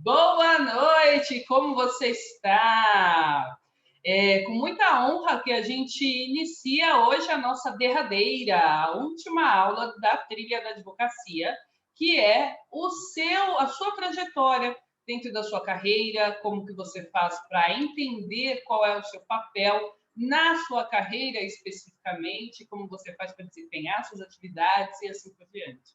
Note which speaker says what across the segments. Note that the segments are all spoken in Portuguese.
Speaker 1: Boa noite, como você está? Com muita honra que a gente inicia hoje a nossa derradeira, a última aula da trilha da advocacia, que é a sua trajetória dentro da sua carreira, como que você faz para entender qual é o seu papel na sua carreira especificamente, como você faz para desempenhar suas atividades e assim por diante.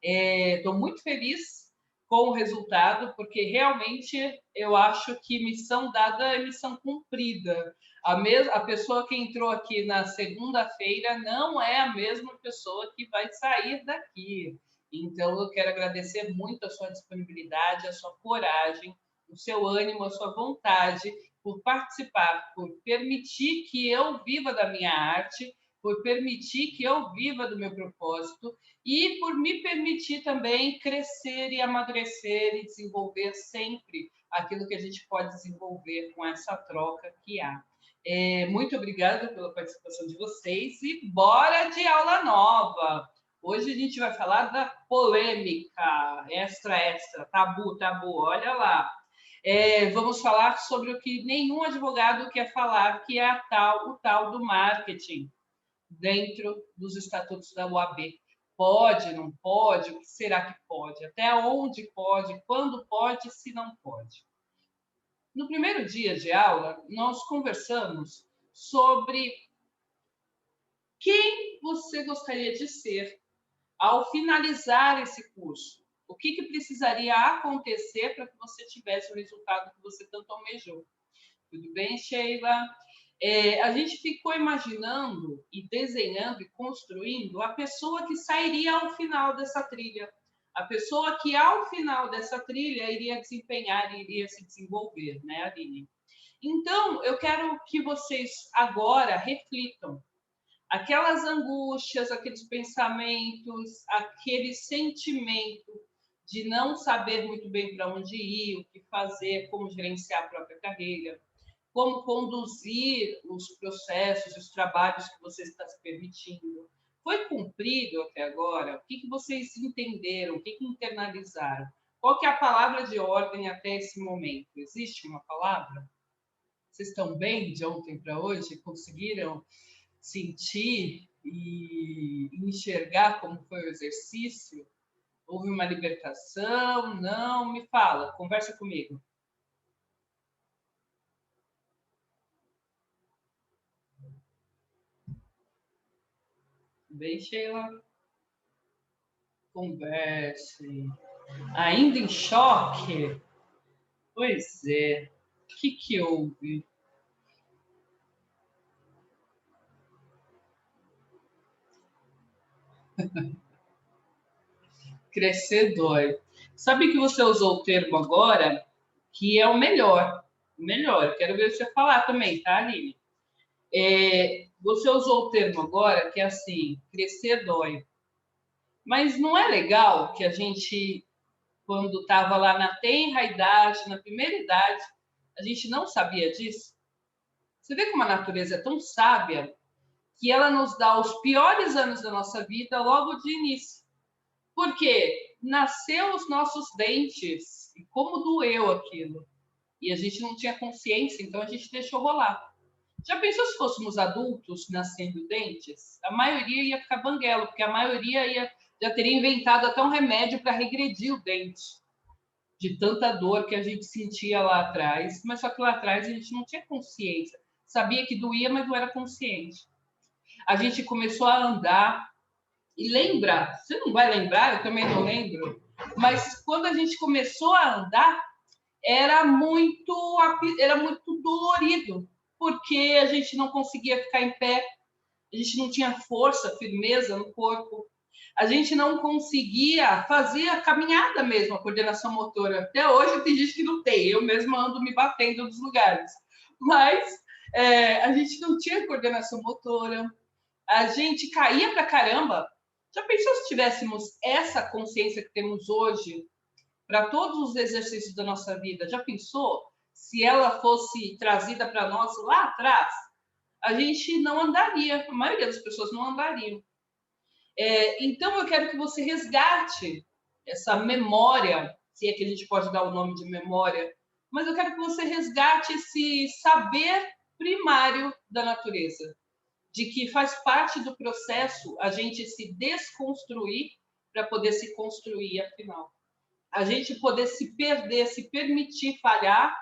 Speaker 1: Estou muito feliz com o resultado, porque realmente eu acho que missão dada é missão cumprida. A pessoa que entrou aqui na segunda-feira não é a mesma pessoa que vai sair daqui. Então, eu quero agradecer muito a sua disponibilidade, a sua coragem, o seu ânimo, a sua vontade por participar, por permitir que eu viva da minha arte, por permitir que eu viva do meu propósito e por me permitir também crescer e amadurecer e desenvolver sempre aquilo que a gente pode desenvolver com essa troca que há. Muito obrigada pela participação de vocês e bora de aula nova! Hoje a gente vai falar da polêmica, extra, tabu, olha lá. Vamos falar sobre o que nenhum advogado quer falar, que é o tal do marketing dentro dos estatutos da OAB. Pode, não pode? O que será que pode? Até onde pode? Quando pode? Se não pode? No primeiro dia de aula, nós conversamos sobre quem você gostaria de ser ao finalizar esse curso. O que precisaria acontecer para que você tivesse o resultado que você tanto almejou? Tudo bem, Sheila? A gente ficou imaginando e desenhando e construindo a pessoa que sairia ao final dessa trilha, a pessoa que ao final dessa trilha iria desempenhar e iria se desenvolver, né, Aline? Então, eu quero que vocês agora reflitam aquelas angústias, aqueles pensamentos, aquele sentimento de não saber muito bem para onde ir, o que fazer, como gerenciar a própria carreira, como conduzir os processos, os trabalhos que você está se permitindo. Foi cumprido até agora? O que vocês entenderam? O que internalizaram? Qual que é a palavra de ordem até esse momento? Existe uma palavra? Vocês estão bem de ontem para hoje? Conseguiram sentir e enxergar como foi o exercício? Houve uma libertação? Não? Me fala, conversa comigo. Bem, Sheila? Converse. Ainda em choque? Pois é. O que houve? Crescer dói. Sabe que você usou o termo agora, que é o melhor. O melhor. Quero ver você falar também, tá, Aline? Você usou o termo agora, que é assim, crescer dói. Mas não é legal que a gente, quando estava lá na tenra idade, na primeira idade, a gente não sabia disso? Você vê como a natureza é tão sábia que ela nos dá os piores anos da nossa vida logo de início. Porque nasceu os nossos dentes e como doeu aquilo. E a gente não tinha consciência, então a gente deixou rolar. Já pensou se fôssemos adultos nascendo dentes? A maioria ia ficar banguelo, porque a maioria já teria inventado até um remédio para regredir o dente, de tanta dor que a gente sentia lá atrás. Mas só que lá atrás a gente não tinha consciência. Sabia que doía, mas não era consciente. A gente começou a andar e lembra, você não vai lembrar, eu também não lembro, mas quando a gente começou a andar, era muito dolorido, porque a gente não conseguia ficar em pé, a gente não tinha força, firmeza no corpo, a gente não conseguia fazer a caminhada mesmo, a coordenação motora. Até hoje tem gente que não tem, eu mesma ando me batendo nos lugares, mas a gente não tinha coordenação motora, a gente caía pra caramba. Já pensou se tivéssemos essa consciência que temos hoje para todos os exercícios da nossa vida? Já pensou se ela fosse trazida para nós lá atrás? A gente não andaria, a maioria das pessoas não andariam. Então, eu quero que você resgate essa memória se é que a gente pode dar o nome de memória, mas eu quero que você resgate esse saber primário da natureza, de que faz parte do processo a gente se desconstruir para poder se construir, afinal. A gente poder se perder, se permitir falhar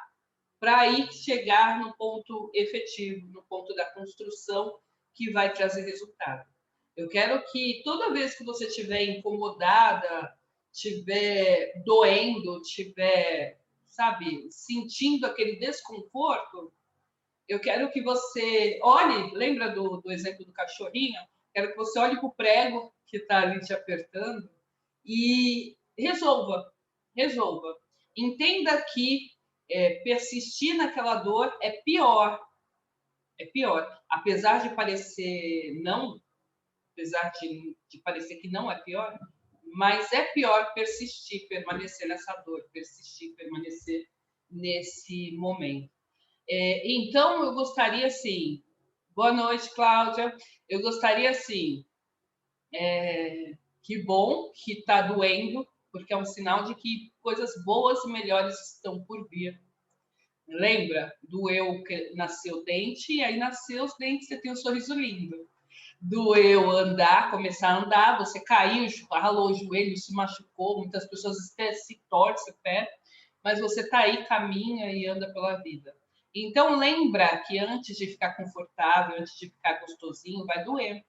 Speaker 1: para aí chegar no ponto efetivo, no ponto da construção que vai trazer resultado. Eu quero que toda vez que você estiver incomodada, estiver doendo, estiver, sabe, sentindo aquele desconforto, eu quero que você olhe, lembra do exemplo do cachorrinho? Quero que você olhe para o prego que está ali te apertando e resolva, resolva. Entenda que persistir naquela dor é pior, é pior. Apesar de parecer não, apesar de parecer que não é pior, mas é pior persistir, permanecer nessa dor, persistir, permanecer nesse momento. Então, eu gostaria, assim, boa noite, Cláudia. Eu gostaria, assim, que bom que está doendo, porque é um sinal de que coisas boas e melhores estão por vir. Lembra? Doeu que nasceu dente, e aí nasceu os dentes, você tem um sorriso lindo. Doeu andar, começar a andar, você caiu, ralou o joelho, se machucou, muitas pessoas se torcem o pé, mas você está aí, caminha e anda pela vida. Então, lembra que antes de ficar confortável, antes de ficar gostosinho, vai doer.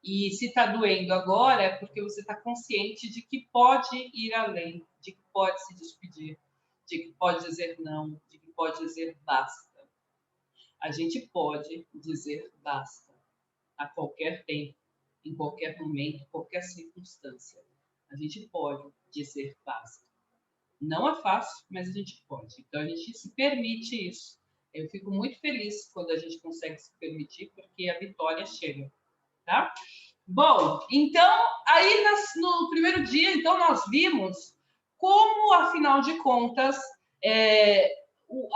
Speaker 1: E se está doendo agora, é porque você está consciente de que pode ir além, de que pode se despedir, de que pode dizer não, de que pode dizer basta. A gente pode dizer basta a qualquer tempo, em qualquer momento, qualquer circunstância. A gente pode dizer basta. Não é fácil, mas a gente pode. Então, a gente se permite isso. Eu fico muito feliz quando a gente consegue se permitir, porque a vitória chega, tá? Bom, então, aí no primeiro dia, então, nós vimos como, afinal de contas,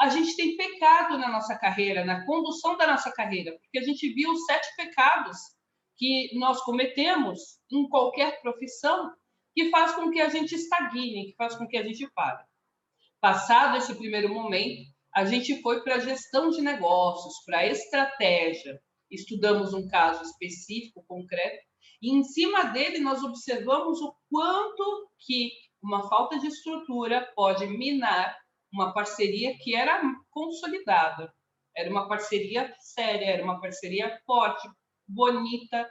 Speaker 1: a gente tem pecado na nossa carreira, na condução da nossa carreira, porque a gente viu os 7 pecados que nós cometemos em qualquer profissão, que faz com que a gente estagne, que faz com que a gente pare. Passado esse primeiro momento, a gente foi para a gestão de negócios, para a estratégia. Estudamos um caso específico, concreto, e em cima dele nós observamos o quanto que uma falta de estrutura pode minar uma parceria que era consolidada. Era uma parceria séria, era uma parceria forte, bonita,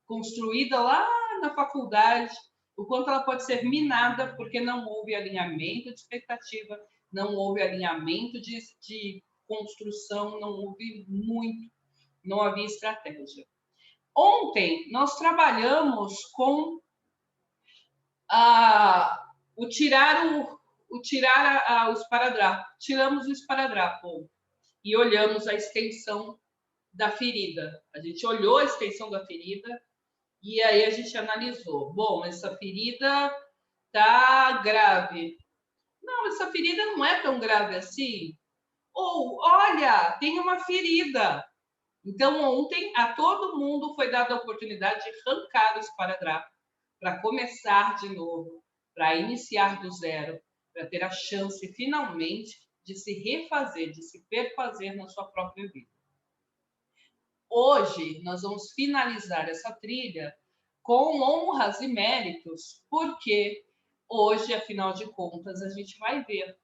Speaker 1: construída lá na faculdade, o quanto ela pode ser minada porque não houve alinhamento de expectativa, não houve alinhamento de construção, não houve muito, não havia estratégia. Ontem nós trabalhamos com o tirar o esparadrapo, tiramos o esparadrapo e olhamos a extensão da ferida. A gente olhou a extensão da ferida e aí a gente analisou. Bom, essa ferida tá grave. Não, essa ferida não é tão grave assim. Ou, olha, tem uma ferida. Então, ontem, a todo mundo foi dada a oportunidade de arrancar o esparadrapo para começar de novo, para iniciar do zero, para ter a chance, finalmente, de se refazer, de se perfazer na sua própria vida. Hoje, nós vamos finalizar essa trilha com honras e méritos, porque hoje, afinal de contas, a gente vai ver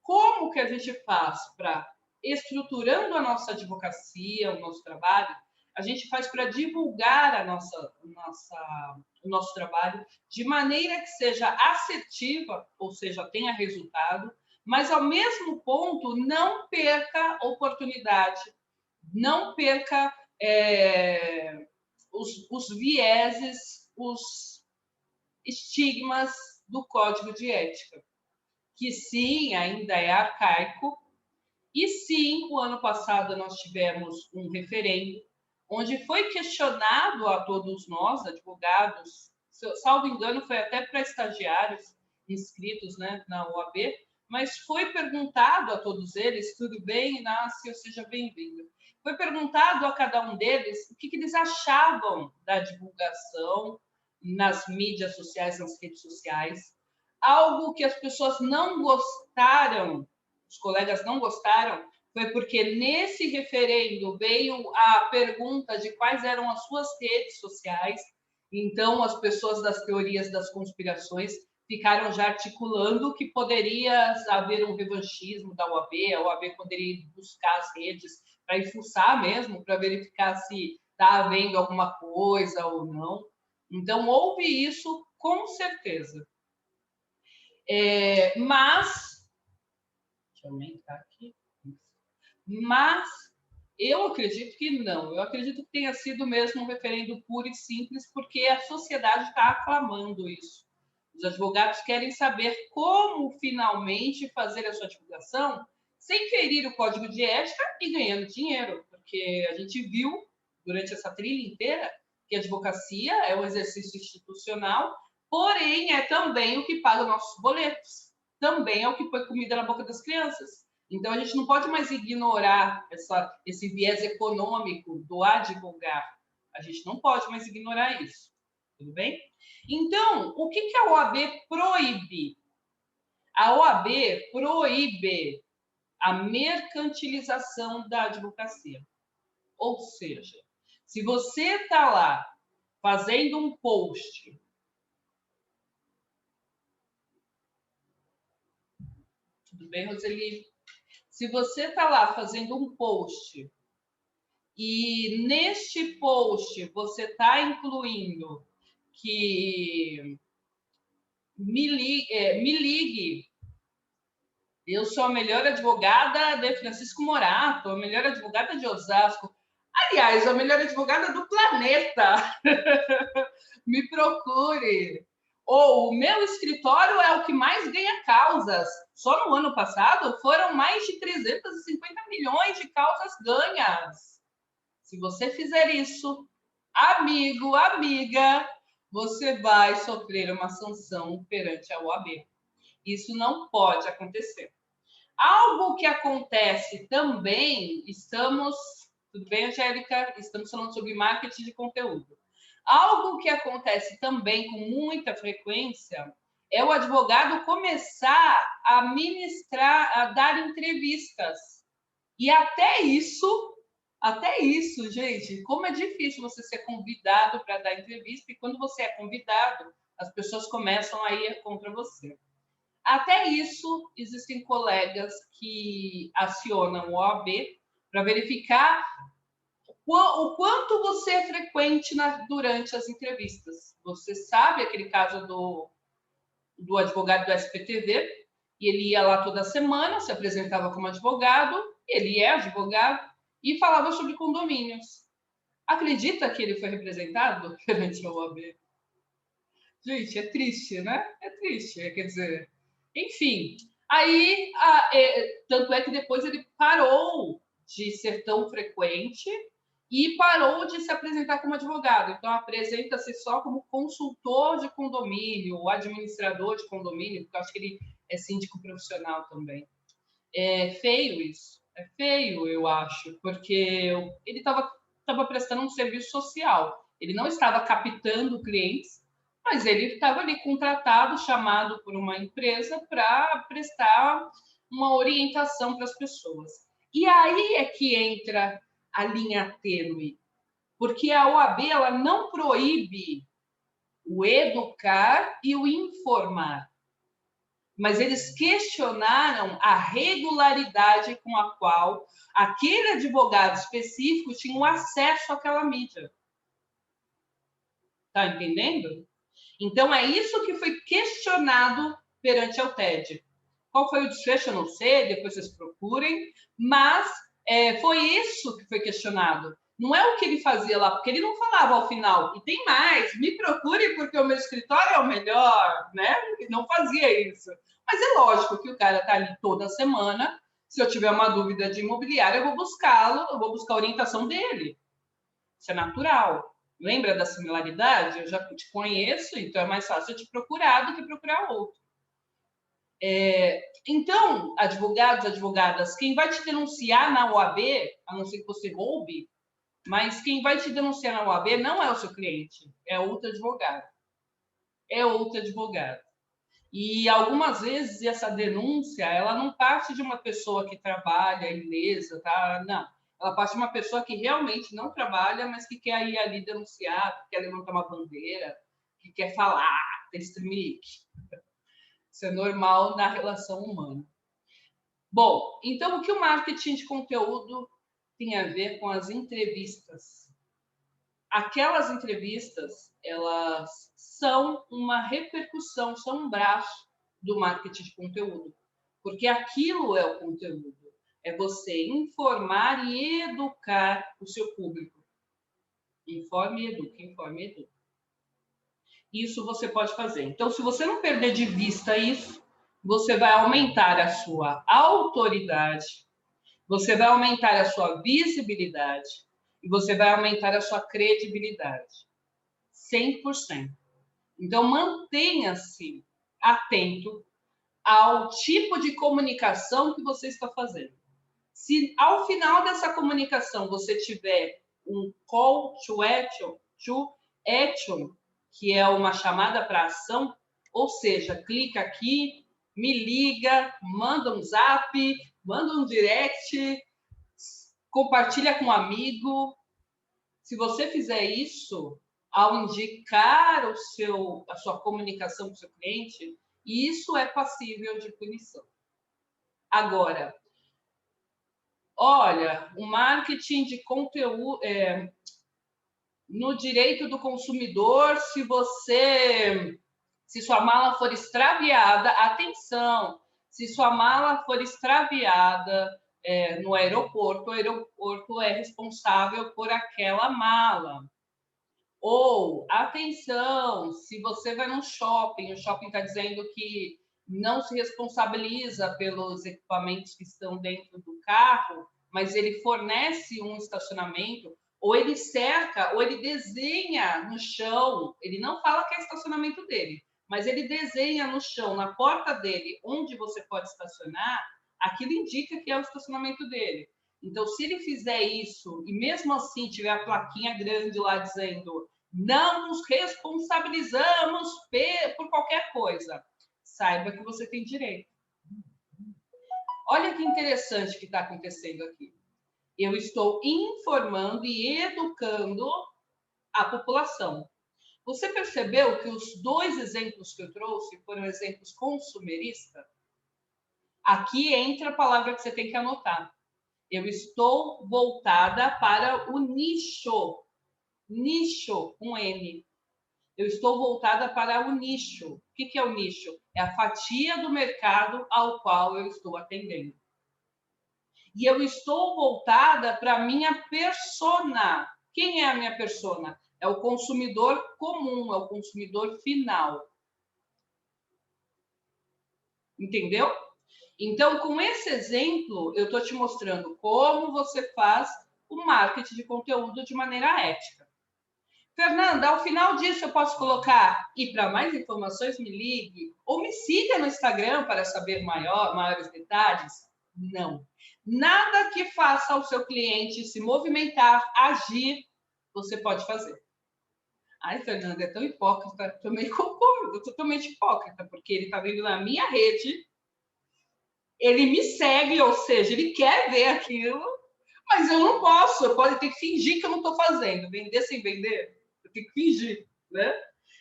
Speaker 1: como que a gente faz para, estruturando a nossa advocacia, o nosso trabalho, a gente faz para divulgar o nosso trabalho de maneira que seja assertiva, ou seja, tenha resultado, mas ao mesmo ponto não perca oportunidade, não perca os vieses, os estigmas do código de ética, que sim, ainda é arcaico, e sim, o ano passado nós tivemos um referendo, onde foi questionado a todos nós, advogados, salvo engano, foi até para estagiários inscritos, né, na OAB, mas foi perguntado a todos eles, tudo bem, Inácio, seja bem-vindo. Foi perguntado a cada um deles o que eles achavam da divulgação nas mídias sociais, nas redes sociais, Algo que as pessoas não gostaram, os colegas não gostaram, foi porque nesse referendo veio a pergunta de quais eram as suas redes sociais. Então, as pessoas das teorias das conspirações ficaram já articulando que poderia haver um revanchismo da OAB, a OAB poderia buscar as redes para ir fuçar mesmo, para verificar se está havendo alguma coisa ou não. Então, houve isso com certeza. Mas, deixa eu aumentar aqui. Mas eu acredito que não. Eu acredito que tenha sido mesmo um referendo puro e simples, porque a sociedade está aclamando isso. Os advogados querem saber como finalmente fazer a sua divulgação sem ferir o código de ética e ganhando dinheiro, porque a gente viu durante essa trilha inteira que a advocacia é um exercício institucional, porém é também o que paga nossos boletos, também é o que põe comida na boca das crianças. Então, a gente não pode mais ignorar esse viés econômico do advogar. A gente não pode mais ignorar isso. Tudo bem? Então, o que a OAB proíbe? A OAB proíbe a mercantilização da advocacia. Ou seja, se você está lá fazendo um post, tudo bem, Roseli? Se você está lá fazendo um post e neste post você está incluindo que me ligue, eu sou a melhor advogada de Francisco Morato, a melhor advogada de Osasco, aliás, a melhor advogada do planeta, me procure. Ou o meu escritório é o que mais ganha causas. Só no ano passado foram mais de 350 milhões de causas ganhas. Se você fizer isso, amigo, amiga, você vai sofrer uma sanção perante a OAB. Isso não pode acontecer. Algo que acontece também, tudo bem, Angélica? Estamos falando sobre marketing de conteúdo. Algo que acontece também com muita frequência é o advogado começar a ministrar, a dar entrevistas. E até isso, gente, como é difícil você ser convidado para dar entrevista, e quando você é convidado, as pessoas começam a ir contra você. Até isso, existem colegas que acionam o OAB para verificar o quanto você é frequente durante as entrevistas. Você sabe aquele caso do advogado do SPTV, e ele ia lá toda semana, se apresentava como advogado, ele é advogado, e falava sobre condomínios. Acredita que ele foi representado perante a OAB? Gente, é triste, né? É triste, quer dizer... Enfim, aí, tanto é que depois ele parou de ser tão frequente e parou de se apresentar como advogado. Então, apresenta-se só como consultor de condomínio, ou administrador de condomínio, porque eu acho que ele é síndico profissional também. É feio isso. É feio, eu acho, porque ele estava prestando um serviço social. Ele não estava captando clientes, mas ele estava ali contratado, chamado por uma empresa para prestar uma orientação para as pessoas. E aí é que entra a linha tênue, porque a OAB ela não proíbe o educar e o informar, mas eles questionaram a regularidade com a qual aquele advogado específico tinha acesso àquela mídia. Está entendendo? Então, é isso que foi questionado perante ao TED. Qual foi o desfecho? Eu não sei, depois vocês procurem, mas foi isso que foi questionado. Não é o que ele fazia lá, porque ele não falava ao final, e tem mais, me procure porque o meu escritório é o melhor, né? Ele não fazia isso. Mas é lógico que o cara está ali toda semana, se eu tiver uma dúvida de imobiliário, eu vou buscá-lo, eu vou buscar a orientação dele. Isso é natural. Lembra da similaridade? Eu já te conheço, então é mais fácil eu te procurar do que procurar outro. Então, advogados, advogadas, quem vai te denunciar na OAB, a não ser que você roube, mas quem vai te denunciar na OAB não é o seu cliente, é outro advogado. É outro advogado. E algumas vezes essa denúncia, ela não parte de uma pessoa que trabalha ilesa, tá? Não. Ela parte de uma pessoa que realmente não trabalha, mas que quer ir ali denunciar, que quer levantar uma bandeira, que quer falar, ter streamlink. Isso é normal na relação humana. Bom, então o que o marketing de conteúdo tem a ver com as entrevistas? Aquelas entrevistas, elas são uma repercussão, são um braço do marketing de conteúdo, porque aquilo é o conteúdo, é você informar e educar o seu público. Informe e eduque, informe e eduque. Isso você pode fazer. Então, se você não perder de vista isso, você vai aumentar a sua autoridade, você vai aumentar a sua visibilidade e você vai aumentar a sua credibilidade. 100%. Então, mantenha-se atento ao tipo de comunicação que você está fazendo. Se ao final dessa comunicação você tiver um call to action, que é uma chamada para ação, ou seja, clica aqui, me liga, manda um zap, manda um direct, compartilha com um amigo. Se você fizer isso, ao indicar a sua comunicação com o seu cliente, isso é passível de punição. Agora, olha, o marketing de conteúdo, no direito do consumidor, se sua mala for extraviada, atenção, se sua mala for extraviada no aeroporto, o aeroporto é responsável por aquela mala. Ou, atenção, se você vai num shopping, o shopping está dizendo que não se responsabiliza pelos equipamentos que estão dentro do carro, mas ele fornece um estacionamento, ou ele cerca, ou ele desenha no chão, ele não fala que é estacionamento dele, mas ele desenha no chão, na porta dele, onde você pode estacionar, aquilo indica que é o estacionamento dele. Então, se ele fizer isso, e mesmo assim tiver a plaquinha grande lá dizendo não nos responsabilizamos por qualquer coisa, saiba que você tem direito. Olha que interessante que está acontecendo aqui. Eu estou informando e educando a população. Você percebeu que os dois exemplos que eu trouxe foram exemplos consumeristas? Aqui entra a palavra que você tem que anotar. Eu estou voltada para o nicho. Nicho, com N. Eu estou voltada para o nicho. O que é o nicho? É a fatia do mercado ao qual eu estou atendendo. E eu estou voltada para a minha persona. Quem é a minha persona? É o consumidor comum, é o consumidor final. Entendeu? Então, com esse exemplo, eu estou te mostrando como você faz o marketing de conteúdo de maneira ética. Fernanda, ao final disso eu posso colocar e para mais informações me ligue ou me siga no Instagram para saber maiores detalhes? Não. Nada que faça ao seu cliente se movimentar, agir, você pode fazer. Ai, Fernanda, é tão hipócrita. Também concordo, totalmente hipócrita, porque ele está vendo na minha rede, ele me segue, ou seja, ele quer ver aquilo, mas eu não posso, eu posso ter que fingir que eu não estou fazendo. Vender sem vender? Tem que fingir, né?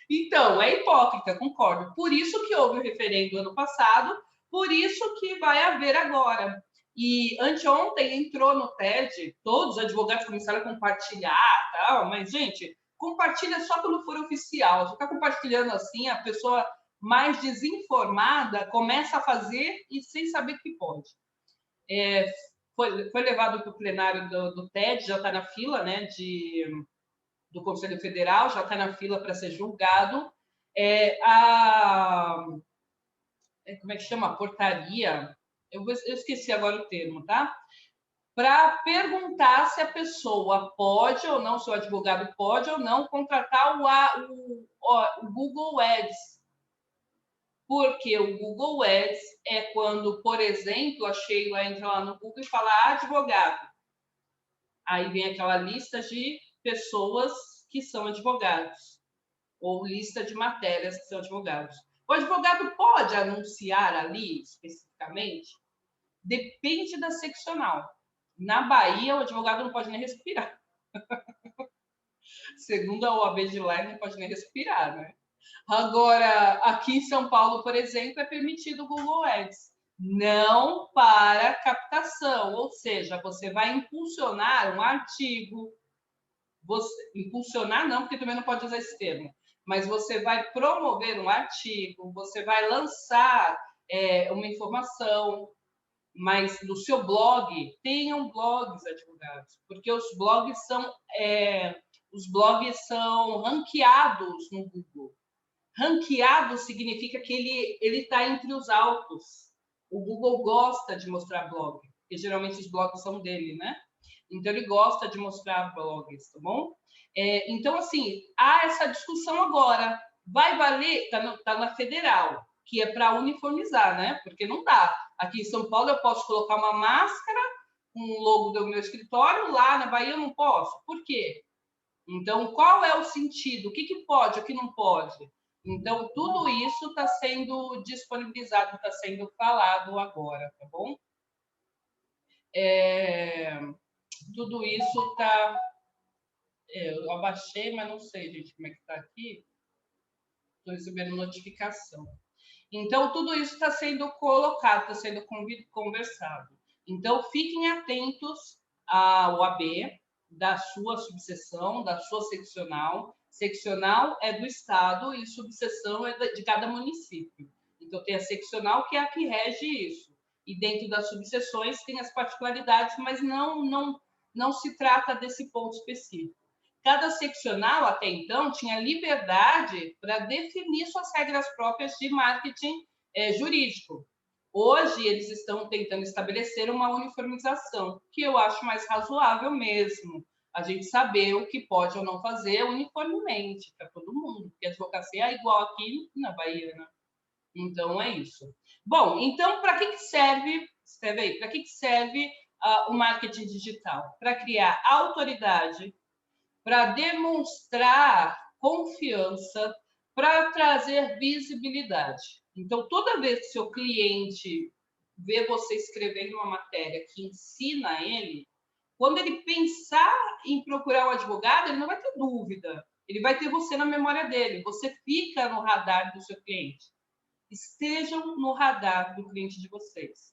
Speaker 1: Então, é hipócrita, concordo. Por isso que houve o referendo ano passado, por isso que vai haver agora. E anteontem entrou no TED, todos os advogados começaram a compartilhar, tal, mas, gente, compartilha só quando for oficial. Ficar compartilhando assim, a pessoa mais desinformada começa a fazer e sem saber que pode. Foi levado para o plenário do TED, já está na fila, né, do Conselho Federal, já está na fila para ser julgado. Como é que chama? A portaria. Eu esqueci agora o termo, tá? Para perguntar se a pessoa pode ou não, se o advogado pode ou não contratar o Google Ads. Porque o Google Ads é quando, por exemplo, a Sheila entra lá no Google e fala advogado. Aí vem aquela lista de pessoas que são advogados, ou lista de matérias que são advogados. O advogado pode anunciar ali especificamente? Depende da seccional. Na Bahia, o advogado não pode nem respirar. Segundo a OAB de lá, não pode nem respirar, né? Agora, aqui em São Paulo, por exemplo, é permitido o Google Ads. Não para captação, ou seja, você vai impulsionar um artigo. Impulsionar não, porque também não pode usar esse termo, mas você vai promover um artigo, você vai lançar uma informação, mas no seu blog, tenham blogs advogados, porque os blogs são ranqueados no Google. Ranqueado significa que ele está entre os altos. O Google gosta de mostrar blog, porque geralmente os blogs são dele, né? Então ele gosta de mostrar blogs, tá bom? Então, assim, há essa discussão agora. Vai valer, tá na federal, que é para uniformizar, né? Porque não dá. Aqui em São Paulo eu posso colocar uma máscara com o logo do meu escritório, lá na Bahia eu não posso. Por quê? Então, qual é o sentido? O que pode, o que não pode? Então, tudo isso está sendo disponibilizado, está sendo falado agora, tá bom? Tudo isso está... eu abaixei, mas não sei, gente, como é que está aqui. Estou recebendo notificação. Então, tudo isso está sendo colocado, está sendo conversado. Então, fiquem atentos ao AB da sua subseção, da sua seccional. Seccional é do Estado e subseção é de cada município. Então, tem a seccional, que é a que rege isso. E dentro das subseções tem as particularidades, mas não se trata desse ponto específico. Cada seccional, até então, tinha liberdade para definir suas regras próprias de marketing jurídico. Hoje, eles estão tentando estabelecer uma uniformização, que eu acho mais razoável mesmo. A gente saber o que pode ou não fazer uniformemente para todo mundo, porque a advocacia é igual aqui na Bahia, né? Então, é isso. Bom, então, para que serve, escreve aí, para que serve o marketing digital? Para criar autoridade, para demonstrar confiança, para trazer visibilidade. Então, toda vez que seu cliente vê você escrevendo uma matéria que ensina ele, quando ele pensar em procurar um advogado, ele não vai ter dúvida. Ele vai ter você na memória dele. Você fica no radar do seu cliente. Estejam no radar do cliente de vocês.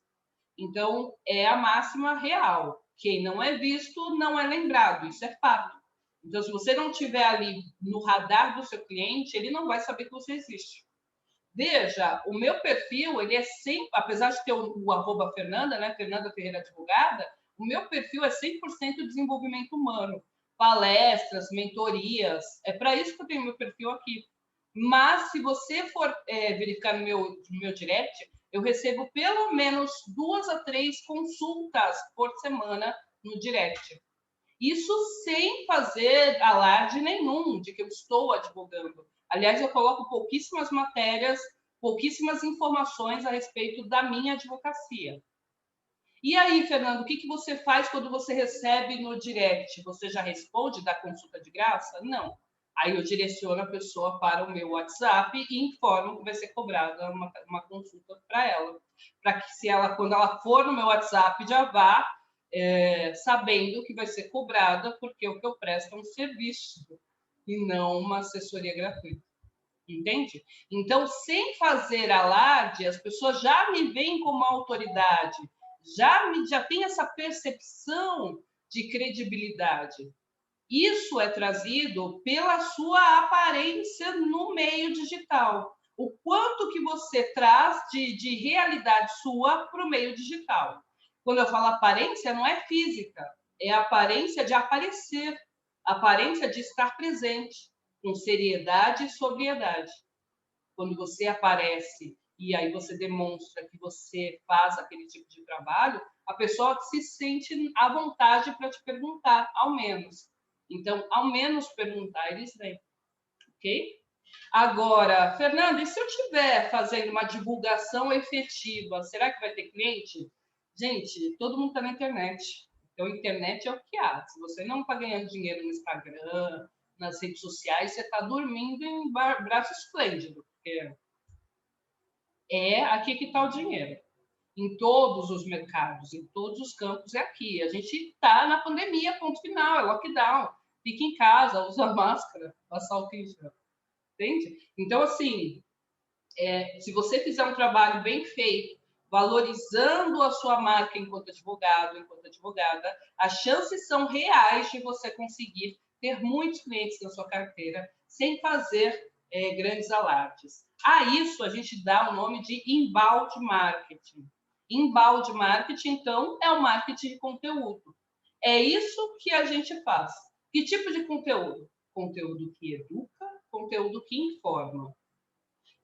Speaker 1: Então, é a máxima real. Quem não é visto não é lembrado. Isso é fato. Então, se você não estiver ali no radar do seu cliente, ele não vai saber que você existe. Veja, o meu perfil, ele é sempre, apesar de ter o arroba Fernanda, né? Fernanda Ferreira Advogada, o meu perfil é 100% desenvolvimento humano. Palestras, mentorias, é para isso que eu tenho meu perfil aqui. Mas, se você for verificar no meu direct, eu recebo pelo menos 2 a 3 consultas por semana no direct. Isso sem fazer alarde nenhum de que eu estou advogando. Aliás, eu coloco pouquíssimas matérias, pouquíssimas informações a respeito da minha advocacia. E aí, Fernando, o que você faz quando você recebe no direct? Você já responde da consulta de graça? Não. Aí eu direciono a pessoa para o meu WhatsApp e informo que vai ser cobrada uma consulta para ela. Para que, quando ela for no meu WhatsApp, já vá sabendo que vai ser cobrada, porque o que eu presto é um serviço e não uma assessoria gratuita. Entende? Então, sem fazer alarde, as pessoas já me veem como autoridade, já tem essa percepção de credibilidade. Isso é trazido pela sua aparência no meio digital. O quanto que você traz de realidade sua para o meio digital. Quando eu falo aparência, não é física, é a aparência de aparecer, a aparência de estar presente, com seriedade e sobriedade. Quando você aparece e aí você demonstra que você faz aquele tipo de trabalho, a pessoa se sente à vontade para te perguntar, ao menos. Então, ao menos perguntar, eles vêm. Ok? Agora, Fernanda, e se eu estiver fazendo uma divulgação efetiva, será que vai ter cliente? Gente, todo mundo está na internet. Então, a internet é o que há. Se você não está ganhando dinheiro no Instagram, nas redes sociais, você está dormindo em braço esplêndido. Porque É aqui que está o dinheiro. Em todos os mercados, em todos os campos, é aqui. A gente está na pandemia, ponto final, é lockdown. Fica em casa, usa máscara, passa álcool em gel. Entende? Então, assim, se você fizer um trabalho bem feito, valorizando a sua marca enquanto advogado, enquanto advogada, as chances são reais de você conseguir ter muitos clientes na sua carteira sem fazer grandes alardes. A isso a gente dá o nome de inbound marketing. Inbound marketing, então, é o marketing de conteúdo. É isso que a gente faz. Que tipo de conteúdo? Conteúdo que educa, conteúdo que informa.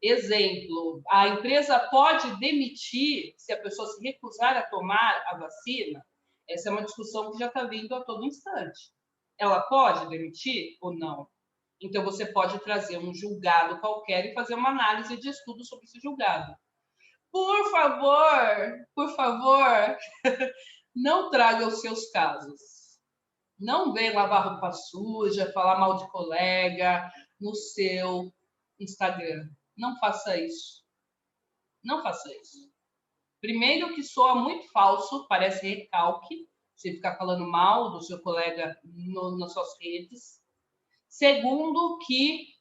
Speaker 1: Exemplo, a empresa pode demitir se a pessoa se recusar a tomar a vacina? Essa é uma discussão que já está vindo a todo instante. Ela pode demitir ou não? Então, você pode trazer um julgado qualquer e fazer uma análise de estudo sobre esse julgado. Por favor, não traga os seus casos. Não venha lavar roupa suja, falar mal de colega no seu Instagram. Não faça isso. Não faça isso. Primeiro, que soa muito falso, parece recalque, você ficar falando mal do seu colega nas suas redes. Segundo, que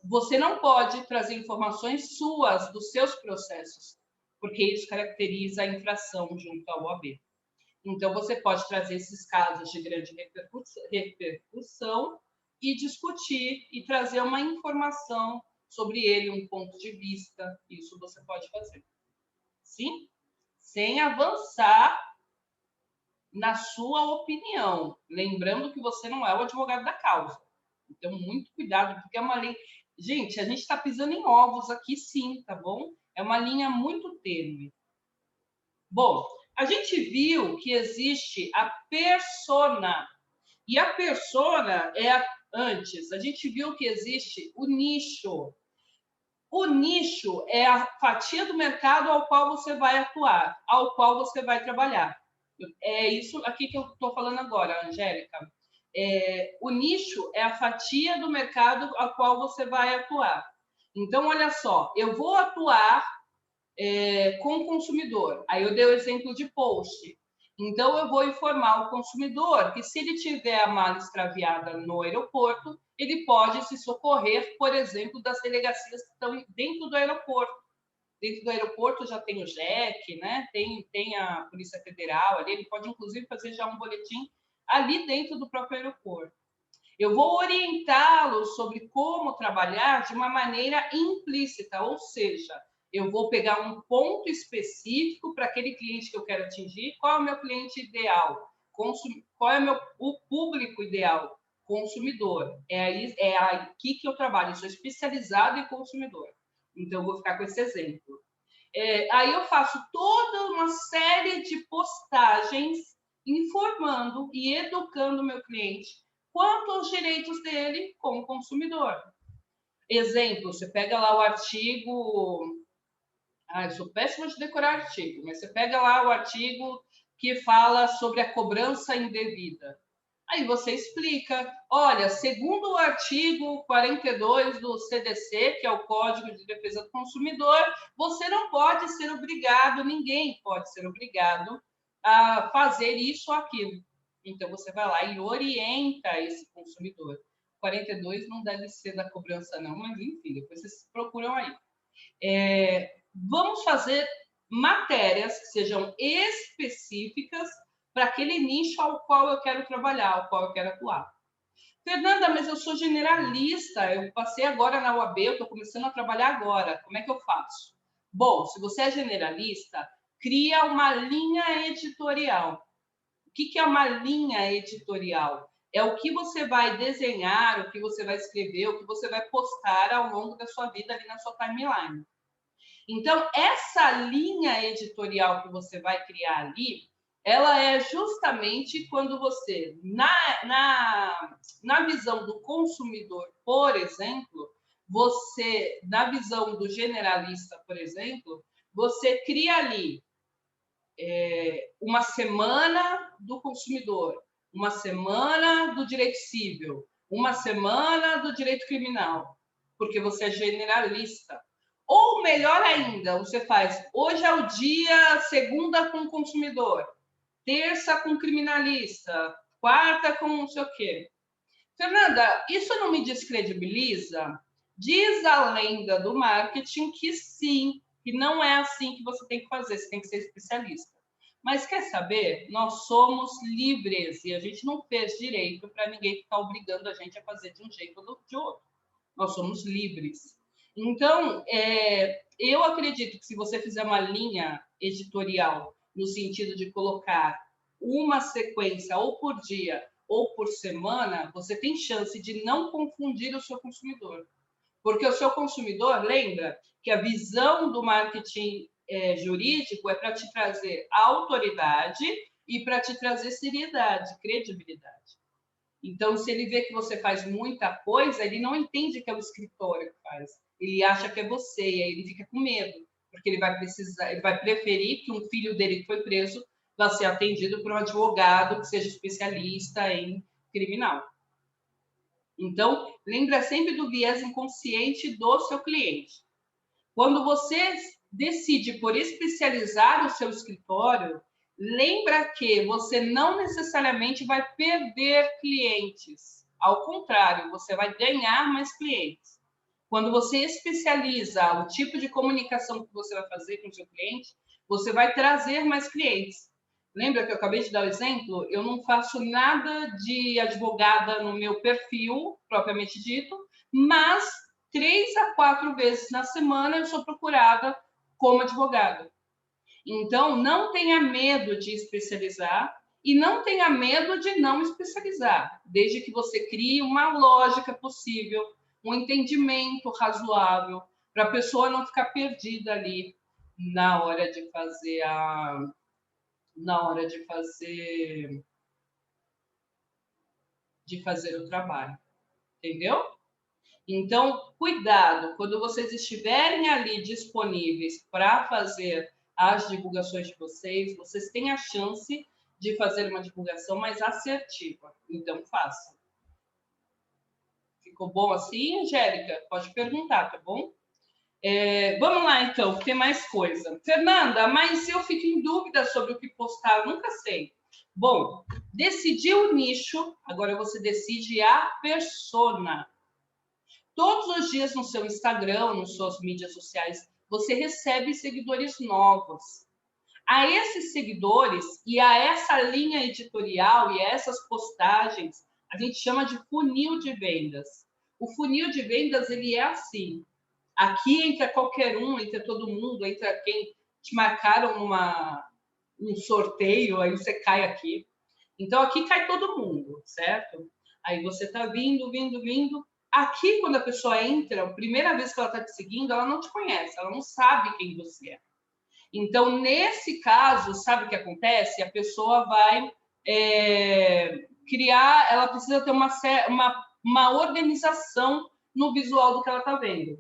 Speaker 1: você não pode trazer informações suas dos seus processos, porque isso caracteriza a infração junto à OAB. Então, você pode trazer esses casos de grande repercussão e discutir e trazer uma informação sobre ele, um ponto de vista. Isso você pode fazer. Sim? Sem avançar na sua opinião. Lembrando que você não é o advogado da causa. Então, muito cuidado, porque é uma lei... Gente, a gente está pisando em ovos aqui, sim, tá bom? É uma linha muito tênue. Bom, a gente viu que existe a persona. E a persona antes, a gente viu que existe o nicho. O nicho é a fatia do mercado ao qual você vai atuar, ao qual você vai trabalhar. É isso aqui que eu estou falando agora, Angélica. O nicho é a fatia do mercado ao qual você vai atuar. Então, olha só, eu vou atuar com o consumidor. Aí eu dei o exemplo de post. Então, eu vou informar o consumidor que se ele tiver a mala extraviada no aeroporto, ele pode se socorrer, por exemplo, das delegacias que estão dentro do aeroporto. Dentro do aeroporto já tem o JEC, né? Tem a Polícia Federal ali, ele pode, inclusive, fazer já um boletim ali dentro do próprio aeroporto. Eu vou orientá-lo sobre como trabalhar de uma maneira implícita, ou seja, eu vou pegar um ponto específico para aquele cliente que eu quero atingir. Qual é o meu cliente ideal? Qual é o público ideal? Consumidor. É aqui que eu trabalho, eu sou especializado em consumidor. Então, eu vou ficar com esse exemplo. Aí eu faço toda uma série de postagens informando e educando o meu cliente quanto aos direitos dele como consumidor. Exemplo, você pega lá o artigo... eu sou péssima de decorar artigo, mas você pega lá o artigo que fala sobre a cobrança indevida. Aí você explica, olha, segundo o artigo 42 do CDC, que é o Código de Defesa do Consumidor, você não pode ser obrigado, ninguém pode ser obrigado a fazer isso ou aquilo. Então, você vai lá e orienta esse consumidor. 42 não deve ser da cobrança, não, mas enfim, depois vocês procuram aí. Vamos fazer matérias que sejam específicas para aquele nicho ao qual eu quero trabalhar, ao qual eu quero atuar. Fernanda, mas eu sou generalista, eu passei agora na UAB, eu estou começando a trabalhar agora, como é que eu faço? Bom, se você é generalista, cria uma linha editorial. O que é uma linha editorial? É o que você vai desenhar, o que você vai escrever, o que você vai postar ao longo da sua vida ali na sua timeline. Então, essa linha editorial que você vai criar ali, ela é justamente quando você, na visão do consumidor, por exemplo, você, na visão do generalista, por exemplo, você cria ali uma semana do consumidor, uma semana do direito civil, uma semana do direito criminal, porque você é generalista. Ou melhor ainda, você faz, hoje é o dia, segunda com o consumidor, terça com o criminalista, quarta com não sei o quê. Fernanda, isso não me descredibiliza? Diz a lenda do marketing que sim, que não é assim que você tem que fazer, você tem que ser especialista. Mas quer saber? Nós somos livres e a gente não fez direito para ninguém ficar obrigando a gente a fazer de um jeito ou de outro. Nós somos livres. Então, eu acredito que se você fizer uma linha editorial no sentido de colocar uma sequência ou por dia ou por semana, você tem chance de não confundir o seu consumidor. Porque o seu consumidor, lembra que a visão do marketing jurídico é para te trazer autoridade e para te trazer seriedade, credibilidade. Então, se ele vê que você faz muita coisa, ele não entende que é o escritório que faz. Ele acha que é você, e aí ele fica com medo, porque ele vai precisar, ele vai preferir que um filho dele que foi preso vá ser atendido por um advogado que seja especialista em criminal. Então, lembra sempre do viés inconsciente do seu cliente. Quando você decide por especializar o seu escritório, lembra que você não necessariamente vai perder clientes. Ao contrário, você vai ganhar mais clientes. Quando você especializa o tipo de comunicação que você vai fazer com o seu cliente, você vai trazer mais clientes. Lembra que eu acabei de dar o exemplo? Eu não faço nada de advogada no meu perfil, propriamente dito, mas 3 a 4 vezes na semana eu sou procurada como advogada. Então, não tenha medo de especializar e não tenha medo de não especializar, desde que você crie uma lógica possível, um entendimento razoável, para a pessoa não ficar perdida ali na hora de fazer o trabalho, entendeu? Então, cuidado, quando vocês estiverem ali disponíveis para fazer as divulgações de vocês, vocês têm a chance de fazer uma divulgação mais assertiva. Então, façam. Ficou bom assim, Angélica? Pode perguntar, tá bom? Vamos lá, então, tem mais coisa. Fernanda, mas eu fico em dúvida sobre o que postar, eu nunca sei. Bom, decidir o nicho, agora você decide a persona. Todos os dias no seu Instagram, nas suas mídias sociais, você recebe seguidores novos. A esses seguidores e a essa linha editorial e a essas postagens, a gente chama de funil de vendas. O funil de vendas, ele é assim. Aqui entra qualquer um, entra todo mundo, entra quem te marcaram um sorteio, aí você cai aqui. Então, aqui cai todo mundo, certo? Aí você está vindo, vindo, vindo. Aqui, quando a pessoa entra, a primeira vez que ela está te seguindo, ela não te conhece, ela não sabe quem você é. Então, nesse caso, sabe o que acontece? A pessoa vai criar, ela precisa ter uma organização no visual do que ela está vendo.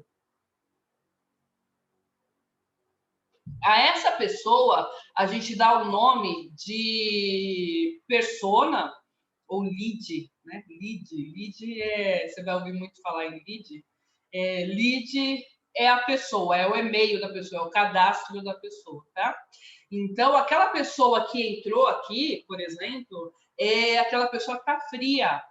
Speaker 1: A essa pessoa, a gente dá o nome de persona ou lead, né? Lead você vai ouvir muito falar em lead. Lead é a pessoa, é o e-mail da pessoa, é o cadastro da pessoa, tá? Então, aquela pessoa que entrou aqui, por exemplo, é aquela pessoa que está fria.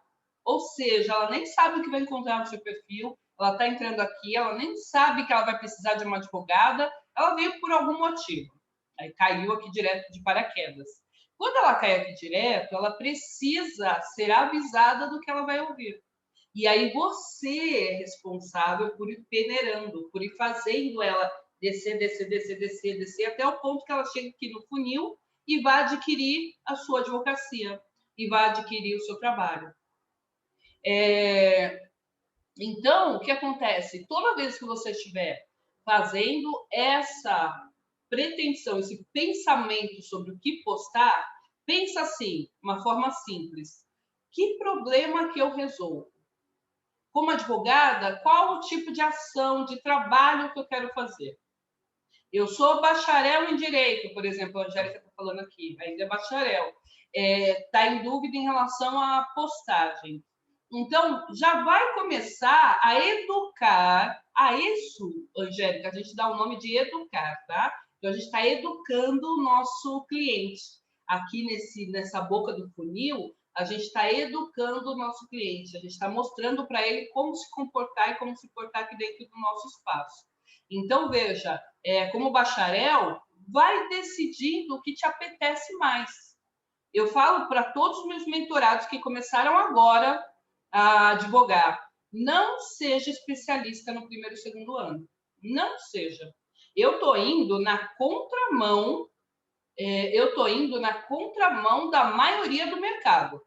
Speaker 1: Ou seja, ela nem sabe o que vai encontrar no seu perfil, ela está entrando aqui, ela nem sabe que ela vai precisar de uma advogada, ela veio por algum motivo. Aí caiu aqui direto de paraquedas. Quando ela cai aqui direto, ela precisa ser avisada do que ela vai ouvir. E aí você é responsável por ir peneirando, por ir fazendo ela descer, descer, descer, descer, descer, até o ponto que ela chega aqui no funil e vai adquirir a sua advocacia, e vai adquirir o seu trabalho. Então, o que acontece? Toda vez que você estiver fazendo essa pretensão, esse pensamento sobre o que postar, pensa assim, uma forma simples. Que problema que eu resolvo? Como advogada, qual o tipo de ação, de trabalho que eu quero fazer? Eu sou bacharel em Direito, por exemplo, a Angélica está falando aqui, ainda é bacharel. Está em dúvida em relação à postagem. Então, já vai começar a educar, a isso, Angélica, a gente dá o nome de educar, tá? Então, a gente está educando o nosso cliente. Aqui nessa boca do funil, a gente está educando o nosso cliente, a gente está mostrando para ele como se comportar e como se portar aqui dentro do nosso espaço. Então, veja, como bacharel, vai decidindo o que te apetece mais. Eu falo para todos os meus mentorados que começaram agora a advogar, não seja especialista no primeiro e segundo ano. Não seja. Eu estou indo na contramão, da maioria do mercado.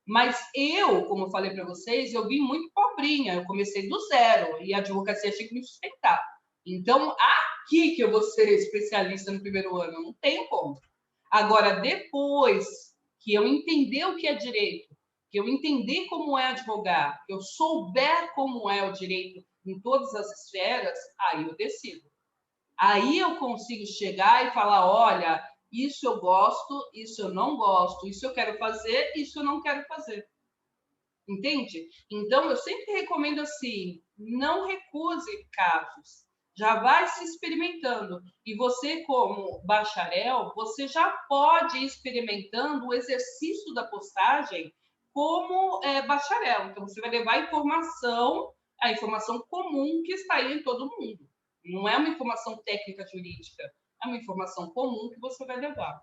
Speaker 1: Mas eu, como eu falei para vocês, eu vim muito pobrinha, eu comecei do zero e a advocacia tinha que me sustentar. Então, aqui que eu vou ser especialista no primeiro ano, não tenho como. Agora, depois que eu entender o que é direito, que eu entender como é advogar, que eu souber como é o direito em todas as esferas, aí eu decido. Aí eu consigo chegar e falar, olha, isso eu gosto, isso eu não gosto, isso eu quero fazer, isso eu não quero fazer. Entende? Então, eu sempre recomendo assim, não recuse casos. Já vai se experimentando. E você, como bacharel, você já pode ir experimentando o exercício da postagem como bacharel. Então, você vai levar a informação comum que está aí em todo mundo. Não é uma informação técnica jurídica, é uma informação comum que você vai levar.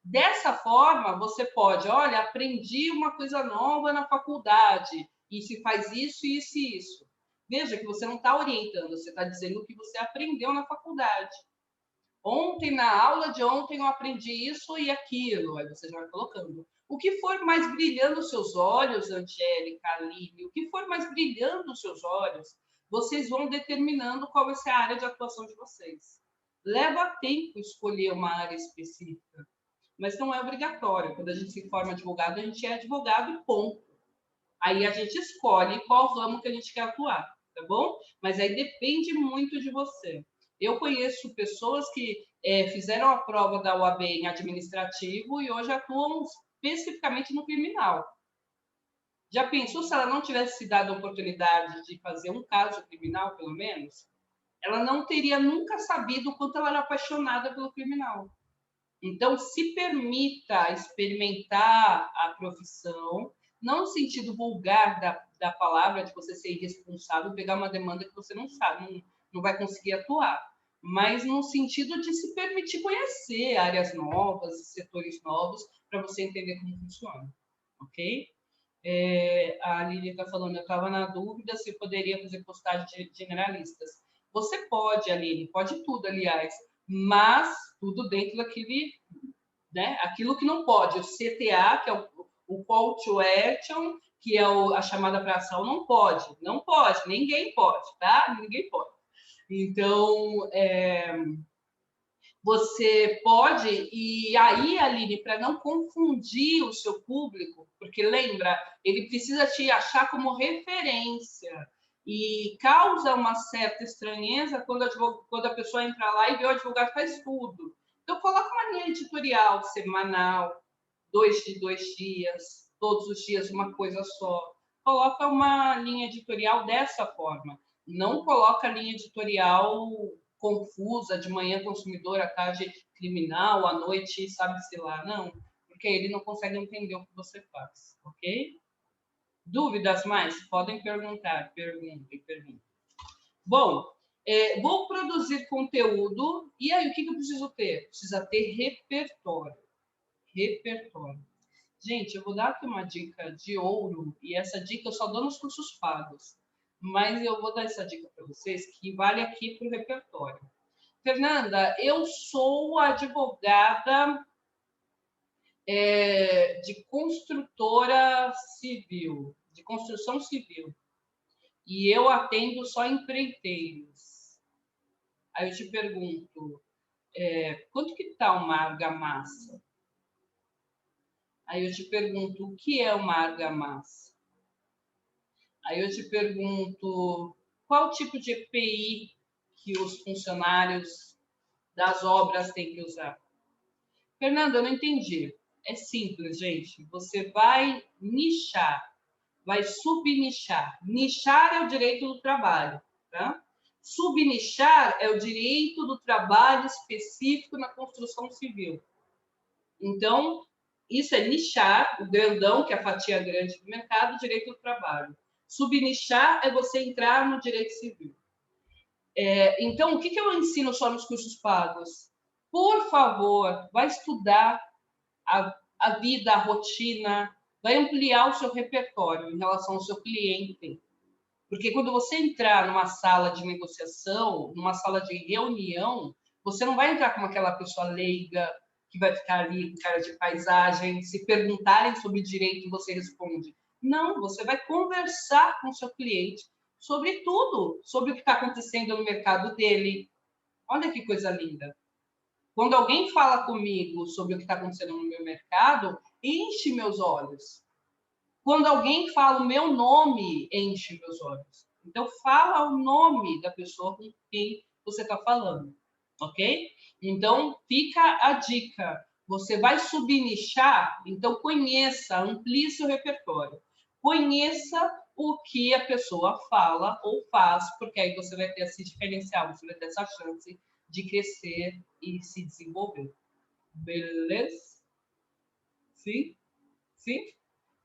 Speaker 1: Dessa forma, você pode, olha, aprendi uma coisa nova na faculdade, e se faz isso, isso e isso. Veja que você não está orientando, você está dizendo o que você aprendeu na faculdade. Ontem, na aula de ontem, eu aprendi isso e aquilo. Aí você já vai colocando. O que for mais brilhando os seus olhos, Angélica, Aline, o que for mais brilhando os seus olhos, vocês vão determinando qual vai ser a área de atuação de vocês. Leva tempo escolher uma área específica, mas não é obrigatório. Quando a gente se forma advogado, a gente é advogado e ponto. Aí a gente escolhe qual ramo que a gente quer atuar, tá bom? Mas aí depende muito de você. Eu conheço pessoas que fizeram a prova da OAB em administrativo e hoje atuam especificamente no criminal. Já pensou se ela não tivesse se dado a oportunidade de fazer um caso criminal, pelo menos? Ela não teria nunca sabido o quanto ela era apaixonada pelo criminal. Então, se permita experimentar a profissão, não no sentido vulgar da palavra, de você ser irresponsável, pegar uma demanda que você não sabe, não vai conseguir atuar, mas no sentido de se permitir conhecer áreas novas, setores novos, para você entender como funciona, ok? A Lili está falando, eu estava na dúvida se poderia fazer postagem de generalistas. Você pode, Aline, pode tudo, aliás, mas tudo dentro daquele, né? Aquilo que não pode, o CTA, que é o Call to Action, que é a chamada para ação, não pode, ninguém pode, tá? Ninguém pode. Então, você pode, e aí, Aline, para não confundir o seu público, porque lembra, ele precisa te achar como referência, e causa uma certa estranheza quando a pessoa entra lá e vê o advogado faz tudo. Então, coloca uma linha editorial semanal, 2 de 2 dias, todos os dias uma coisa só. Coloca uma linha editorial dessa forma. Não coloca a linha editorial confusa, de manhã consumidor, à tarde criminal, à noite sabe-se lá. Não, porque ele não consegue entender o que você faz, ok? Dúvidas mais? Podem perguntar, perguntem. Bom, vou produzir conteúdo, e aí o que eu preciso ter? Precisa ter repertório. Repertório. Gente, eu vou dar aqui uma dica de ouro, e essa dica eu só dou nos cursos pagos, mas eu vou dar essa dica para vocês que vale aqui para o repertório. Fernanda, eu sou advogada de construtora civil, de construção civil, e eu atendo só empreiteiros. Aí eu te pergunto, quanto que está uma argamassa? Aí eu te pergunto, o que é uma argamassa? Aí eu te pergunto, qual tipo de EPI que os funcionários das obras têm que usar? Fernanda, eu não entendi. É simples, gente. Você vai nichar. vai subnichar. Nichar é o direito do trabalho, tá? Subnichar é o direito do trabalho específico na construção civil. Então, isso é nichar, o grandão, que é a fatia grande do mercado, direito do trabalho. Subnichar é você entrar no direito civil. Então, o que eu ensino só nos cursos pagos? Por favor, vai estudar a vida, a rotina, vai ampliar o seu repertório em relação ao seu cliente. Porque quando você entrar numa sala de negociação, numa sala de reunião, você não vai entrar como aquela pessoa leiga que vai ficar ali com cara de paisagem, se perguntarem sobre direito, você responde. Não, você vai conversar com o seu cliente sobre tudo, sobre o que está acontecendo no mercado dele. Olha que coisa linda. Quando alguém fala comigo sobre o que está acontecendo no meu mercado, enche meus olhos. Quando alguém fala o meu nome, enche meus olhos. Então, fala o nome da pessoa com quem você está falando, ok? Então, fica a dica. Você vai subnichar, então conheça, amplie seu repertório. Conheça o que a pessoa fala ou faz, porque aí você vai ter esse diferencial, você vai ter essa chance de crescer e se desenvolver. Beleza? Sim? Sim?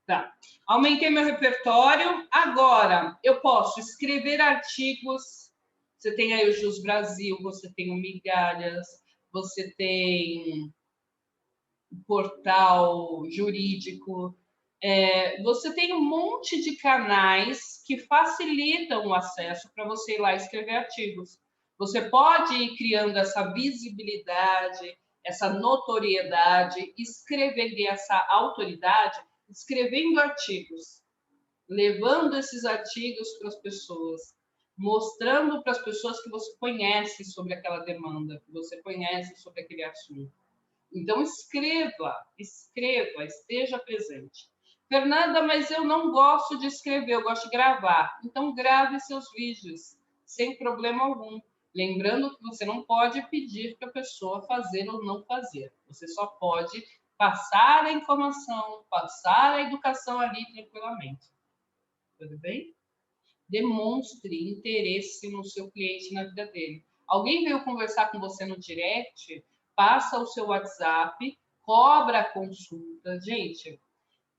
Speaker 1: Tá. Aumentei meu repertório. Agora, eu posso escrever artigos. Você tem aí o Jus Brasil, você tem o Migalhas, você tem o portal jurídico. Você tem um monte de canais que facilitam o acesso para você ir lá escrever artigos. Você pode ir criando essa visibilidade, essa notoriedade, escrever essa autoridade, escrevendo artigos, levando esses artigos para as pessoas, mostrando para as pessoas que você conhece sobre aquela demanda, que você conhece sobre aquele assunto. Então, escreva, esteja presente. Fernanda, mas eu não gosto de escrever, eu gosto de gravar. Então, grave seus vídeos, sem problema algum. Lembrando que você não pode pedir para a pessoa fazer ou não fazer. Você só pode passar a informação, passar a educação ali tranquilamente. Tudo bem? Demonstre interesse no seu cliente, na vida dele. Alguém veio conversar com você no direct, passa o seu WhatsApp, cobra a consulta. Gente,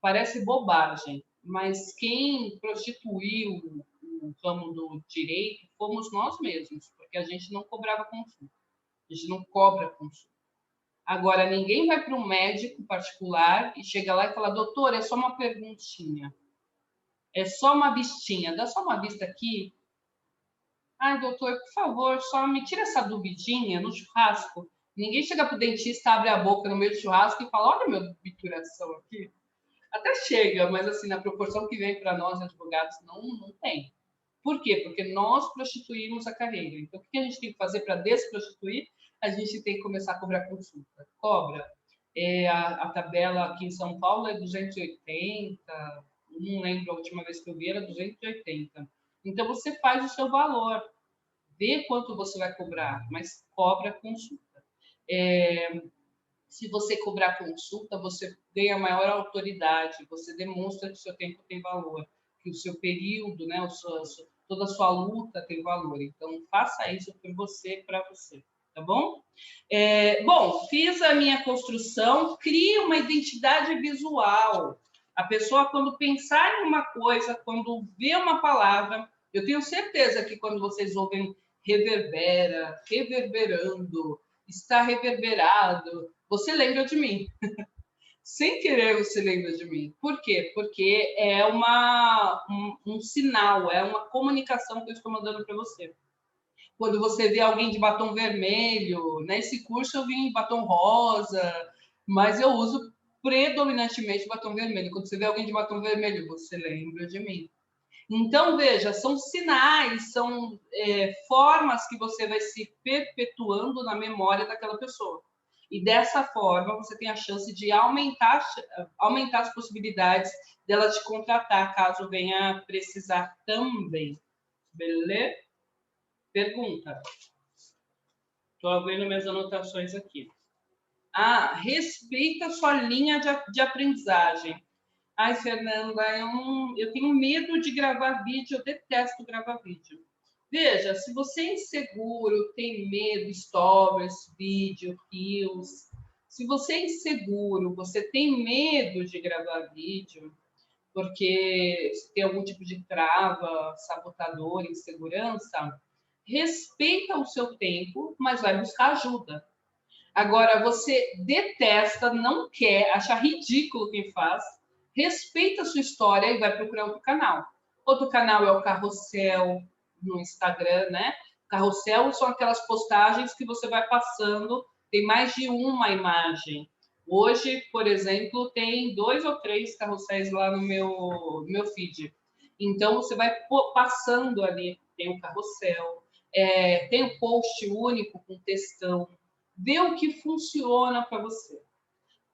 Speaker 1: parece bobagem, mas quem prostituiu o ramo do direito fomos nós mesmos, porque a gente não cobrava consulta. A gente não cobra consulta. Agora, ninguém vai para um médico particular e chega lá e fala, doutor, é só uma perguntinha. É só uma vistinha. Dá só uma vista aqui. Ai, doutor, por favor, só me tira essa duvidinha no churrasco. Ninguém chega para o dentista, abre a boca no meio do churrasco e fala, olha minha obturação aqui. Até chega, mas assim, na proporção que vem para nós, advogados, não tem. Por quê? Porque nós prostituímos a carreira. Então, o que a gente tem que fazer para desprostituir? A gente tem que começar a cobrar consulta. Cobra. A tabela aqui em São Paulo é 280, não lembro a última vez que eu vi, era 280. Então, você faz o seu valor, vê quanto você vai cobrar, mas cobra consulta. Se você cobrar consulta, você ganha maior autoridade, você demonstra que o seu tempo tem valor, que o seu período, né, toda a sua luta tem valor. Então, faça isso por você, para você, tá bom? Bom, fiz a minha construção, crie uma identidade visual. A pessoa, quando pensar em uma coisa, quando vê uma palavra, eu tenho certeza que quando vocês ouvem reverbera, reverberando, está reverberado, você lembra de mim. Sem querer, você lembra de mim. Por quê? Porque é um sinal, é uma comunicação que eu estou mandando para você. Quando você vê alguém de batom vermelho, nesse curso eu vim em batom rosa, mas eu uso predominantemente batom vermelho. Quando você vê alguém de batom vermelho, você lembra de mim. Então, veja, são sinais, são formas que você vai se perpetuando na memória daquela pessoa. E dessa forma, você tem a chance de aumentar as possibilidades dela te contratar, caso venha precisar também. Beleza? Pergunta. Estou abrindo minhas anotações aqui. Respeita a sua linha de aprendizagem. Ai, Fernanda, eu tenho medo de gravar vídeo, eu detesto gravar vídeo. Veja, se você é inseguro, tem medo, stories, vídeo, reels, se você é inseguro, você tem medo de gravar vídeo, porque tem algum tipo de trava, sabotador, insegurança, respeita o seu tempo, mas vai buscar ajuda. Agora, você detesta, não quer, acha ridículo quem faz, respeita a sua história e vai procurar outro canal. Outro canal é o Carrossel no Instagram, né? Carrossel são aquelas postagens que você vai passando, tem mais de uma imagem. Hoje, por exemplo, tem 2 ou 3 carrosséis lá no meu feed. Então, você vai passando ali, tem o carrossel, tem o post único com textão, vê o que funciona para você.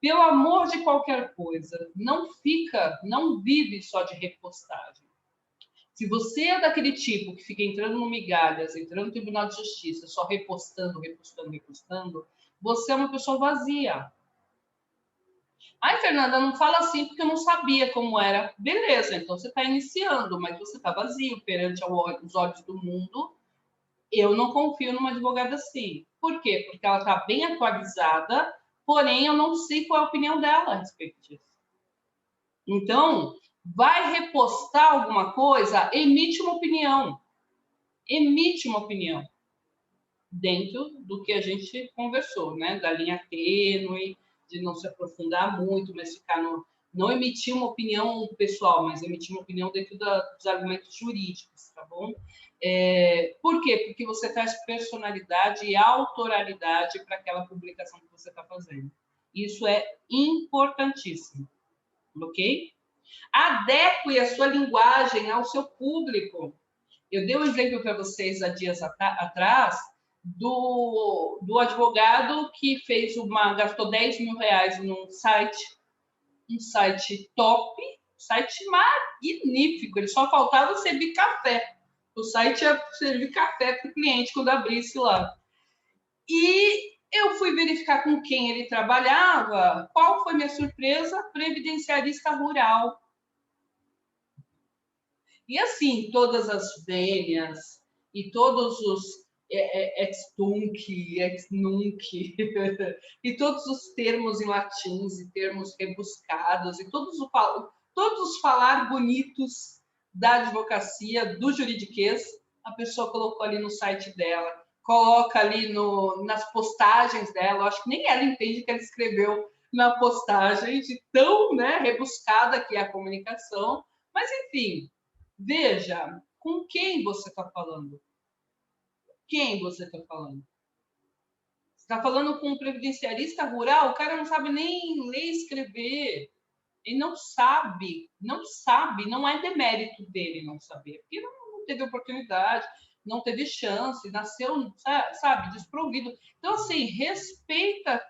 Speaker 1: Pelo amor de qualquer coisa, não vive só de repostagem. Se você é daquele tipo que fica entrando no migalhas, entrando no Tribunal de Justiça, só repostando, repostando, repostando, você é uma pessoa vazia. Ai, Fernanda, não fala assim porque eu não sabia como era. Beleza, então você está iniciando, mas você está vazio perante os olhos do mundo. Eu não confio numa advogada assim. Por quê? Porque ela está bem atualizada, porém eu não sei qual é a opinião dela a respeito disso. Então, vai repostar alguma coisa, emite uma opinião. Emite uma opinião dentro do que a gente conversou, né? Da linha tênue, de não se aprofundar muito, mas ficar no. Não emitir uma opinião pessoal, mas emitir uma opinião dentro dos argumentos jurídicos, tá bom? Por quê? Porque você traz personalidade e autoralidade para aquela publicação que você está fazendo. Isso é importantíssimo, ok? Adeque a sua linguagem ao seu público. Eu dei um exemplo para vocês há dias atrás do advogado que gastou 10 mil reais num site, um site top, site magnífico, ele só faltava servir café. O site ia servir café para o cliente quando abrisse lá. E eu fui verificar com quem ele trabalhava. Qual foi minha surpresa? Previdenciarista rural. E assim, todas as vênias e todos os ex-tunc, ex-nunc, e todos os termos em latins e termos rebuscados, e todos os falar bonitos da advocacia, do juridiquês, a pessoa colocou ali no site dela, coloca ali nas postagens dela, acho que nem ela entende que ela escreveu na postagem, de tão, né, rebuscada que é a comunicação, mas enfim, veja com quem você está falando. Quem você está falando? Você está falando com um previdenciarista rural, o cara não sabe nem ler e escrever. Ele não sabe, não é demérito dele não saber, porque não teve oportunidade, não teve chance, nasceu, sabe, desprovido. Então, assim, respeita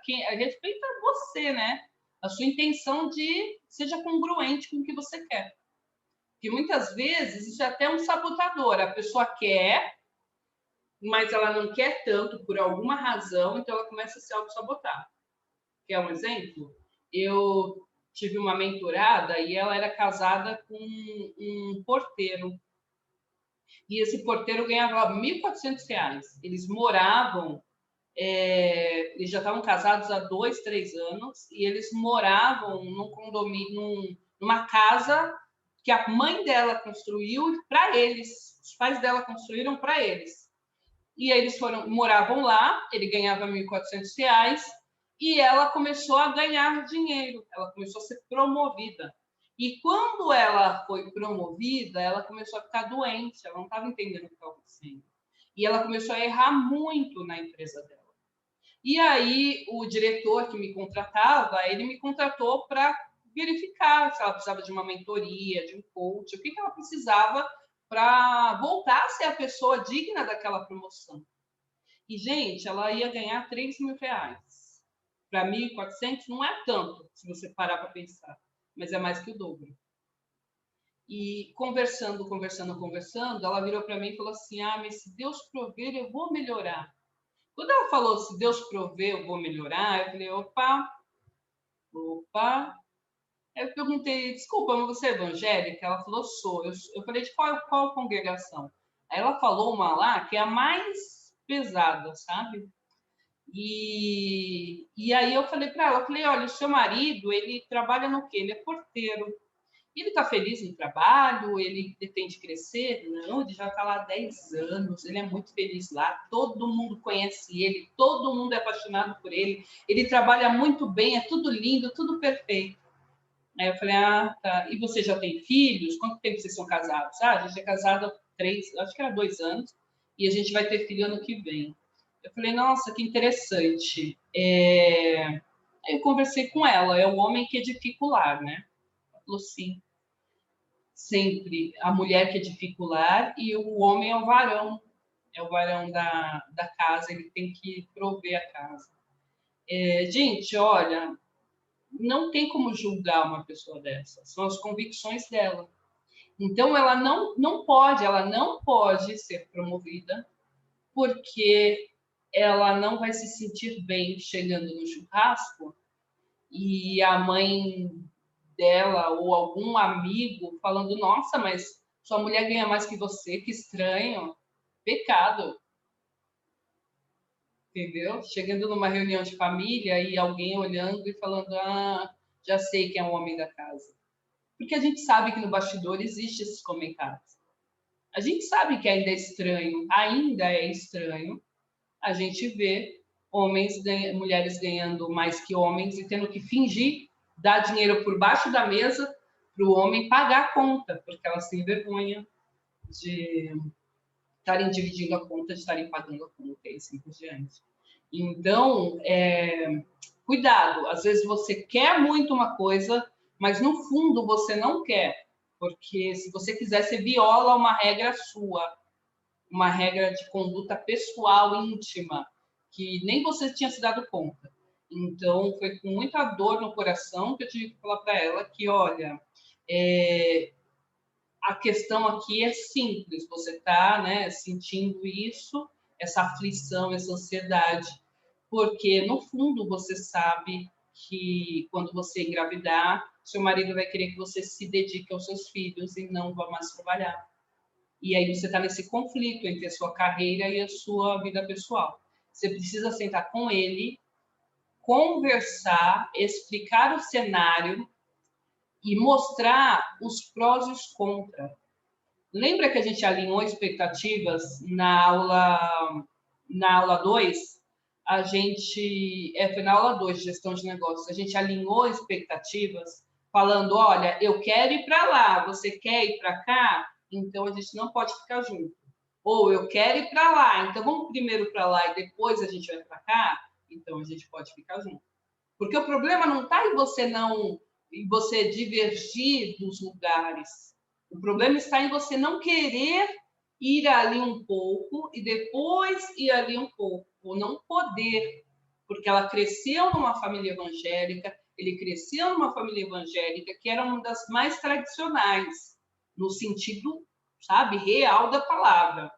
Speaker 1: você, né? A sua intenção de seja congruente com o que você quer. Porque muitas vezes isso é até um sabotador. A pessoa quer, mas ela não quer tanto por alguma razão, então ela começa a se auto-sabotar. Quer um exemplo? Eu tive uma mentorada e ela era casada com um porteiro. E esse porteiro ganhava R$ 1.400. Eles moravam, eles já estavam casados há 2, 3 anos, e eles moravam num condomínio, numa casa que a mãe dela construiu para eles, os pais dela construíram para eles. E aí eles moravam lá, ele ganhava R$ 1.400 e ela começou a ganhar dinheiro, ela começou a ser promovida. E quando ela foi promovida, ela começou a ficar doente, ela não estava entendendo o que estava acontecendo. E ela começou a errar muito na empresa dela. E aí o diretor que me contratava, ele me contratou para verificar se ela precisava de uma mentoria, de um coach, o que ela precisava para voltar a ser a pessoa digna daquela promoção. E, gente, ela ia ganhar R$ 3.000. Para 1.400 não é tanto, se você parar para pensar, mas é mais que o dobro. E conversando, ela virou para mim e falou assim: ah, mas se Deus prover, eu vou melhorar. Quando ela falou, se Deus prover, eu vou melhorar, eu falei, opa, Aí eu perguntei, desculpa, mas você é evangélica? Ela falou, sou. Eu falei, de qual congregação? Aí ela falou uma lá que é a mais pesada, sabe? E aí eu falei para ela, eu falei, olha, o seu marido, ele trabalha no quê? Ele é porteiro. Ele está feliz no trabalho? Ele pretende crescer? Não, ele já está lá há 10 anos, ele é muito feliz lá, todo mundo conhece ele, todo mundo é apaixonado por ele, ele trabalha muito bem, é tudo lindo, tudo perfeito. Aí eu falei, ah, tá. E você já tem filhos? Quanto tempo vocês são casados? Ah, a gente é casado há 3, acho que era 2 anos, e a gente vai ter filho ano que vem. Eu falei, nossa, que interessante. Aí eu conversei com ela, é o homem que edifica o lar, né? Ela falou, sim, sempre a mulher que edifica o lar e o homem é o varão da casa, ele tem que prover a casa. Gente, olha, não tem como julgar uma pessoa dessa, são as convicções dela. Então, ela não pode ser promovida porque ela não vai se sentir bem chegando no churrasco e a mãe dela ou algum amigo falando: Nossa, mas sua mulher ganha mais que você, que estranho. Pecado, entendeu? Chegando numa reunião de família e alguém olhando e falando: Ah, já sei quem é o homem da casa. Porque a gente sabe que no bastidor existe esses comentários. A gente sabe que ainda é estranho a gente ver mulheres ganhando mais que homens e tendo que fingir dar dinheiro por baixo da mesa para o homem pagar a conta, porque elas têm vergonha de estarem dividindo a conta, de estarem pagando a conta e assim por diante. Então, cuidado, às vezes você quer muito uma coisa, mas no fundo você não quer, porque se você quiser, você viola uma regra sua, uma regra de conduta pessoal íntima, que nem você tinha se dado conta. Então, foi com muita dor no coração que eu tive que falar para ela que, olha, a questão aqui é simples, você está, né, sentindo isso, essa aflição, essa ansiedade, porque no fundo você sabe que quando você engravidar, seu marido vai querer que você se dedique aos seus filhos e não vá mais trabalhar. E aí você está nesse conflito entre a sua carreira e a sua vida pessoal. Você precisa sentar com ele, conversar, explicar o cenário e mostrar os prós e os contras. Lembra que a gente alinhou expectativas na aula 2? A gente, foi na aula 2 de gestão de negócios, a gente alinhou expectativas falando, olha, eu quero ir para lá, você quer ir para cá? Então a gente não pode ficar junto. Ou eu quero ir para lá, então vamos primeiro para lá e depois a gente vai para cá? Então a gente pode ficar junto. Porque o problema não está em você divergir dos lugares. O problema está em você não querer ir ali um pouco e depois ir ali um pouco, ou não poder, porque ela cresceu numa família evangélica, ele cresceu numa família evangélica que era uma das mais tradicionais, no sentido, sabe, real da palavra,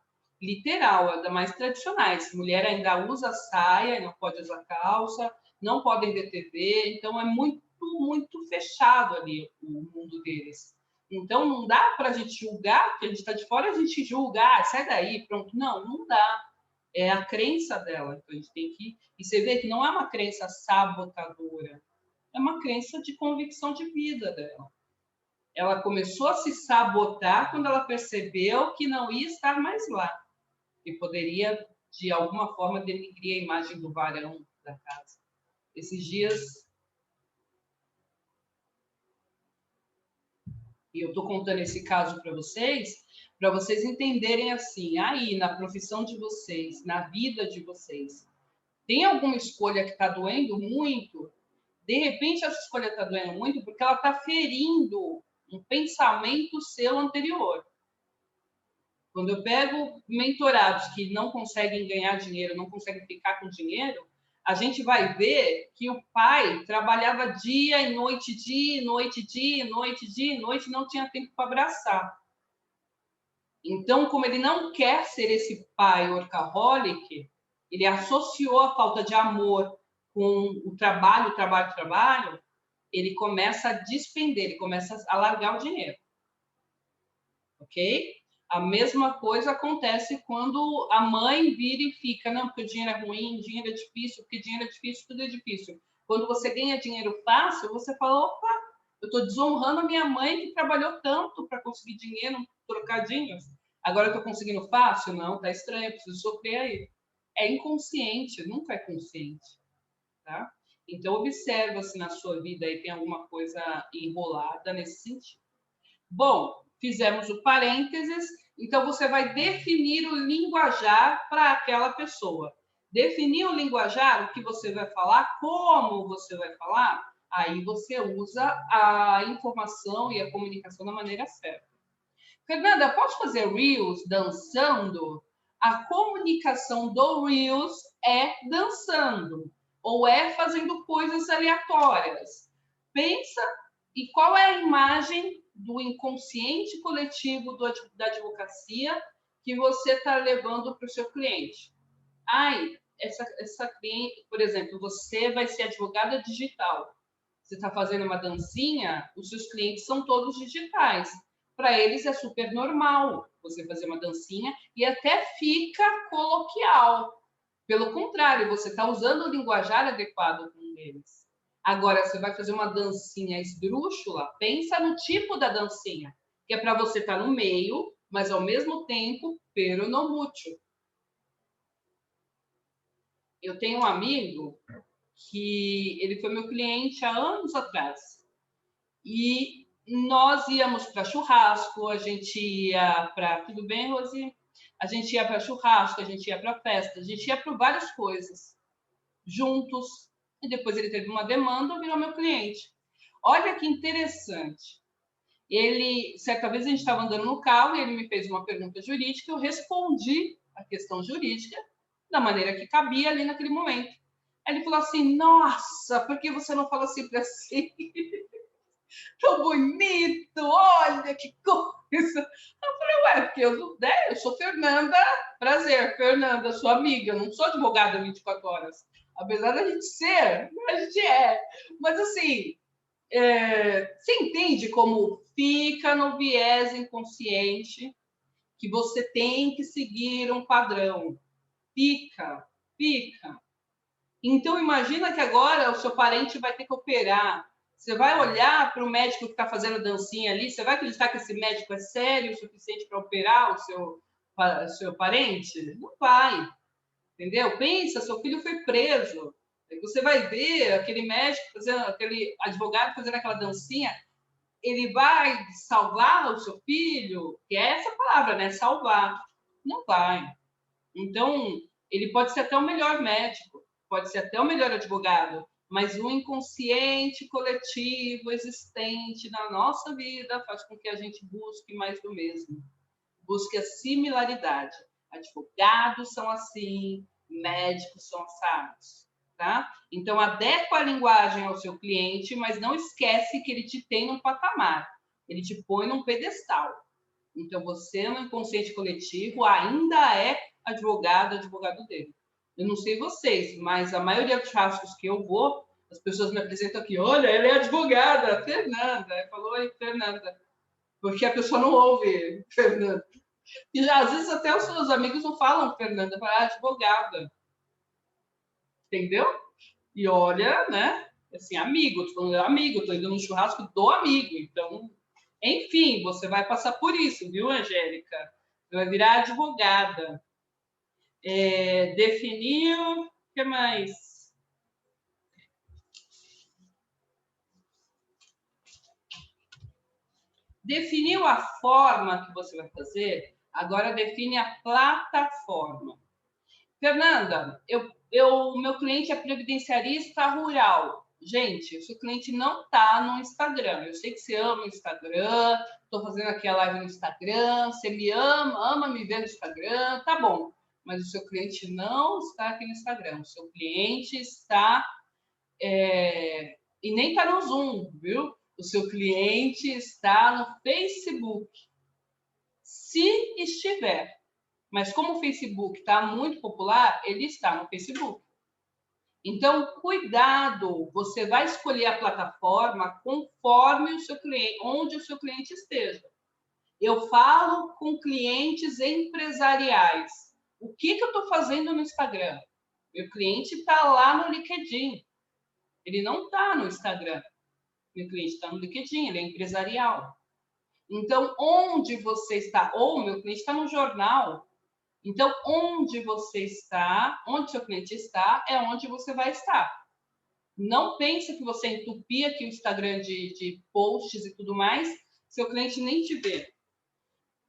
Speaker 1: literal, é das mais tradicionais. Mulher ainda usa saia, não pode usar calça, não podem ver TV, então é muito, muito fechado ali o mundo deles. Então não dá para a gente julgar, porque a gente está de fora, a gente julga, sai daí, pronto. Não, não dá. É a crença dela. Então a gente tem que. E você vê que não é uma crença sabotadora, é uma crença de convicção de vida dela. Ela começou a se sabotar quando ela percebeu que não ia estar mais lá. E poderia, de alguma forma, denigrir a imagem do varão da casa. Esses dias, e eu estou contando esse caso para vocês entenderem assim, aí na profissão de vocês, na vida de vocês, tem alguma escolha que está doendo muito? De repente essa escolha está doendo muito porque ela está ferindo um pensamento seu anterior. Quando eu pego mentorados que não conseguem ganhar dinheiro, não conseguem ficar com dinheiro, a gente vai ver que o pai trabalhava dia e noite, dia e noite, dia e noite, dia e noite, não tinha tempo para abraçar. Então, como ele não quer ser esse pai workaholic, ele associou a falta de amor com o trabalho, trabalho, trabalho, ele começa a despender, ele começa a largar o dinheiro. Ok? A mesma coisa acontece quando a mãe vira e fica, não, porque o dinheiro é ruim, dinheiro é difícil, porque dinheiro é difícil, tudo é difícil. Quando você ganha dinheiro fácil, você fala, opa, eu estou desonrando a minha mãe que trabalhou tanto para conseguir dinheiro, trocadinhos. Agora eu estou conseguindo fácil? Não, tá estranho, eu preciso sofrer aí. É inconsciente, nunca é consciente. Tá? Então, observa se na sua vida aí tem alguma coisa enrolada nesse sentido. Bom, fizemos o parênteses, então você vai definir o linguajar para aquela pessoa. Definir o linguajar, o que você vai falar, como você vai falar, aí você usa a informação e a comunicação da maneira certa. Fernanda, posso fazer Reels dançando? A comunicação do Reels é dançando, ou é fazendo coisas aleatórias. Pensa e qual é a imagem do inconsciente coletivo da advocacia que você está levando para o seu cliente. Ai, essa cliente, por exemplo, você vai ser advogada digital. Você está fazendo uma dancinha, os seus clientes são todos digitais. Para eles é super normal você fazer uma dancinha e até fica coloquial. Pelo contrário, você está usando o linguajar adequado com eles. Agora, você vai fazer uma dancinha esdrúxula, pensa no tipo da dancinha, que é para você estar no meio, mas ao mesmo tempo peronomútil. Eu tenho um amigo que ele foi meu cliente há anos atrás. E nós íamos para churrasco, a gente ia para... Tudo bem, Rosi? A gente ia para churrasco, a gente ia para festa, a gente ia para várias coisas, juntos. E depois ele teve uma demanda, virou meu cliente. Olha que interessante. Ele, certa vez a gente estava andando no carro e ele me fez uma pergunta jurídica, eu respondi a questão jurídica da maneira que cabia ali naquele momento. Aí ele falou assim, nossa, por que você não fala sempre assim? Tão bonito, olha que coisa. Eu falei, ué, porque eu sou Fernanda, prazer, Fernanda, sua amiga, eu não sou advogada 24 horas. Apesar da gente ser, a gente é. Mas assim, você entende como fica no viés inconsciente que você tem que seguir um padrão? Fica, fica. Então, imagina que agora o seu parente vai ter que operar. Você vai olhar para o médico que está fazendo dancinha ali, você vai acreditar que esse médico é sério o suficiente para operar o seu parente? Não vai, entendeu? Pensa, seu filho foi preso. Você vai ver aquele médico fazendo, aquele advogado fazendo aquela dancinha, ele vai salvar o seu filho? Que é essa palavra, né? Salvar. Não vai. Então, ele pode ser até o melhor médico, pode ser até o melhor advogado, mas o inconsciente coletivo existente na nossa vida faz com que a gente busque mais do mesmo, busque a similaridade. Advogados são assim, médicos são assados, tá? Então, adequa a linguagem ao seu cliente, mas não esquece que ele te tem num patamar, ele te põe num pedestal. Então, você, no inconsciente coletivo, ainda é advogado dele. Eu não sei vocês, mas a maioria dos churrascos que eu vou, as pessoas me apresentam aqui, olha, ela é advogada, Fernanda. Falou, oi, Fernanda. Porque a pessoa não ouve Fernanda. E já, às vezes até os seus amigos não falam Fernanda, falam advogada. Entendeu? E olha, né? Assim, amigo, tô falando amigo, tô indo no churrasco do amigo. Então, enfim, você vai passar por isso, viu, Angélica? Você vai virar advogada. Definir, o que mais? Definiu a forma que você vai fazer, agora define a plataforma. Fernanda, meu cliente é previdenciarista rural. Gente, o seu cliente não está no Instagram. Eu sei que você ama o Instagram, estou fazendo aqui a live no Instagram, você me ama me ver no Instagram, tá bom. Mas o seu cliente não está aqui no Instagram. O seu cliente está... e nem está no Zoom, viu? O seu cliente está no Facebook. Se estiver. Mas como o Facebook está muito popular, ele está no Facebook. Então, cuidado, você vai escolher a plataforma conforme o seu cliente, onde o seu cliente esteja. Eu falo com clientes empresariais. O que eu estou fazendo no Instagram? Meu cliente está lá no LinkedIn. Ele não está no Instagram. Meu cliente está no LinkedIn, ele é empresarial. Então, onde você está? Ou meu cliente está no jornal. Então, onde você está, onde seu cliente está, é onde você vai estar. Não pense que você entupia aqui o Instagram de posts e tudo mais, seu cliente nem te vê.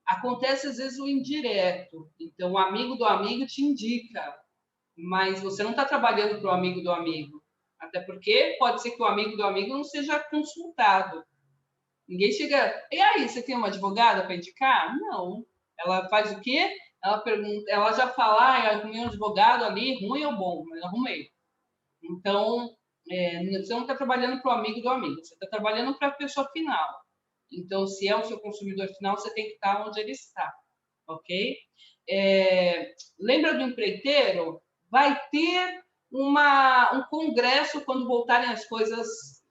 Speaker 1: Acontece às vezes o indireto. Então, o amigo do amigo te indica, mas você não está trabalhando para o amigo do amigo. Até porque pode ser que o amigo do amigo não seja consultado. Ninguém chega. E aí, você tem uma advogada para indicar? Não. Ela faz o quê? Ela pergunta, ela já fala, ah, eu arrumei um advogado ali, ruim ou bom, mas arrumei. Então, você não está trabalhando para o amigo do amigo, você está trabalhando para a pessoa final. Então, se é o seu consumidor final, você tem que estar onde ele está, ok? Lembra do empreiteiro? Vai ter um congresso quando voltarem as coisas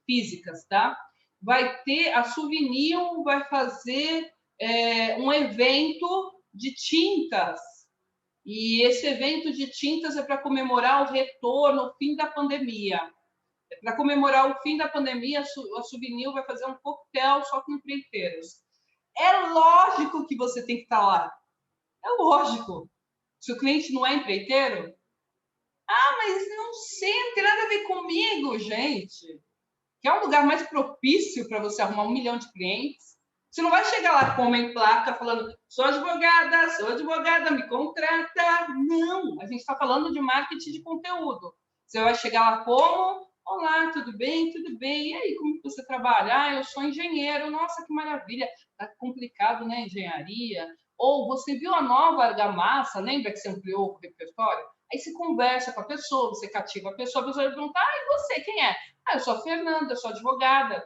Speaker 1: físicas, tá? Vai ter, a Souvenir vai fazer um evento de tintas. E esse evento de tintas é para comemorar o retorno, o fim da pandemia. Para comemorar o fim da pandemia, a Souvenir vai fazer um coquetel só com empreiteiros. É lógico que você tem que estar lá. É lógico. Se o cliente não é empreiteiro, mas não sei, não tem nada a ver comigo, gente. Que é um lugar mais propício para você arrumar 1 milhão de clientes. Você não vai chegar lá com uma placa falando, sou advogada, me contrata. Não, a gente está falando de marketing de conteúdo. Você vai chegar lá como? Olá, tudo bem? Tudo bem. E aí, como você trabalha? Eu sou engenheiro. Nossa, que maravilha. Tá complicado, né, engenharia? Ou você viu a nova argamassa, lembra que você ampliou o repertório? Aí você conversa com a pessoa, você cativa a pessoa vai perguntar, e você, quem é? Eu sou a Fernanda, eu sou advogada.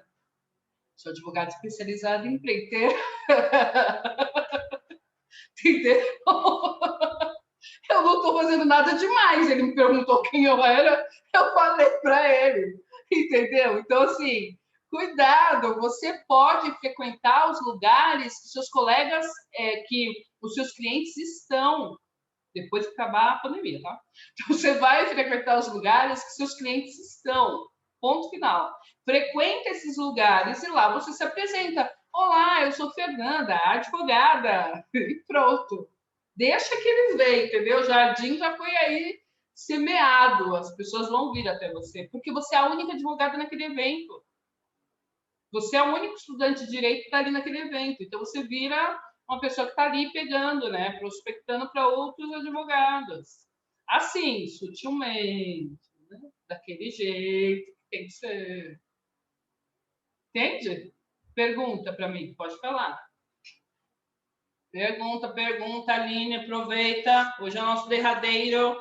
Speaker 1: Sou advogada especializada em empreiteiro. Entendeu? Eu não estou fazendo nada demais. Ele me perguntou quem eu era, eu falei para ele. Entendeu? Então, assim, cuidado, você pode frequentar os lugares que seus colegas, que os seus clientes estão, depois que acabar a pandemia, tá? Então, você vai frequentar os lugares que seus clientes estão. Ponto final. Frequenta esses lugares e lá você se apresenta. Olá, eu sou Fernanda, advogada. E pronto. Deixa que eles veem, entendeu? O jardim já foi aí semeado. As pessoas vão vir até você, porque você é a única advogada naquele evento. Você é o único estudante de direito que está ali naquele evento. Então, você vira uma pessoa que está ali pegando, né? Prospectando para outros advogados. Assim, sutilmente, né? Daquele jeito que tem que ser. Entende? Pergunta para mim, pode falar. Pergunta, Aline, aproveita. Hoje é o nosso derradeiro.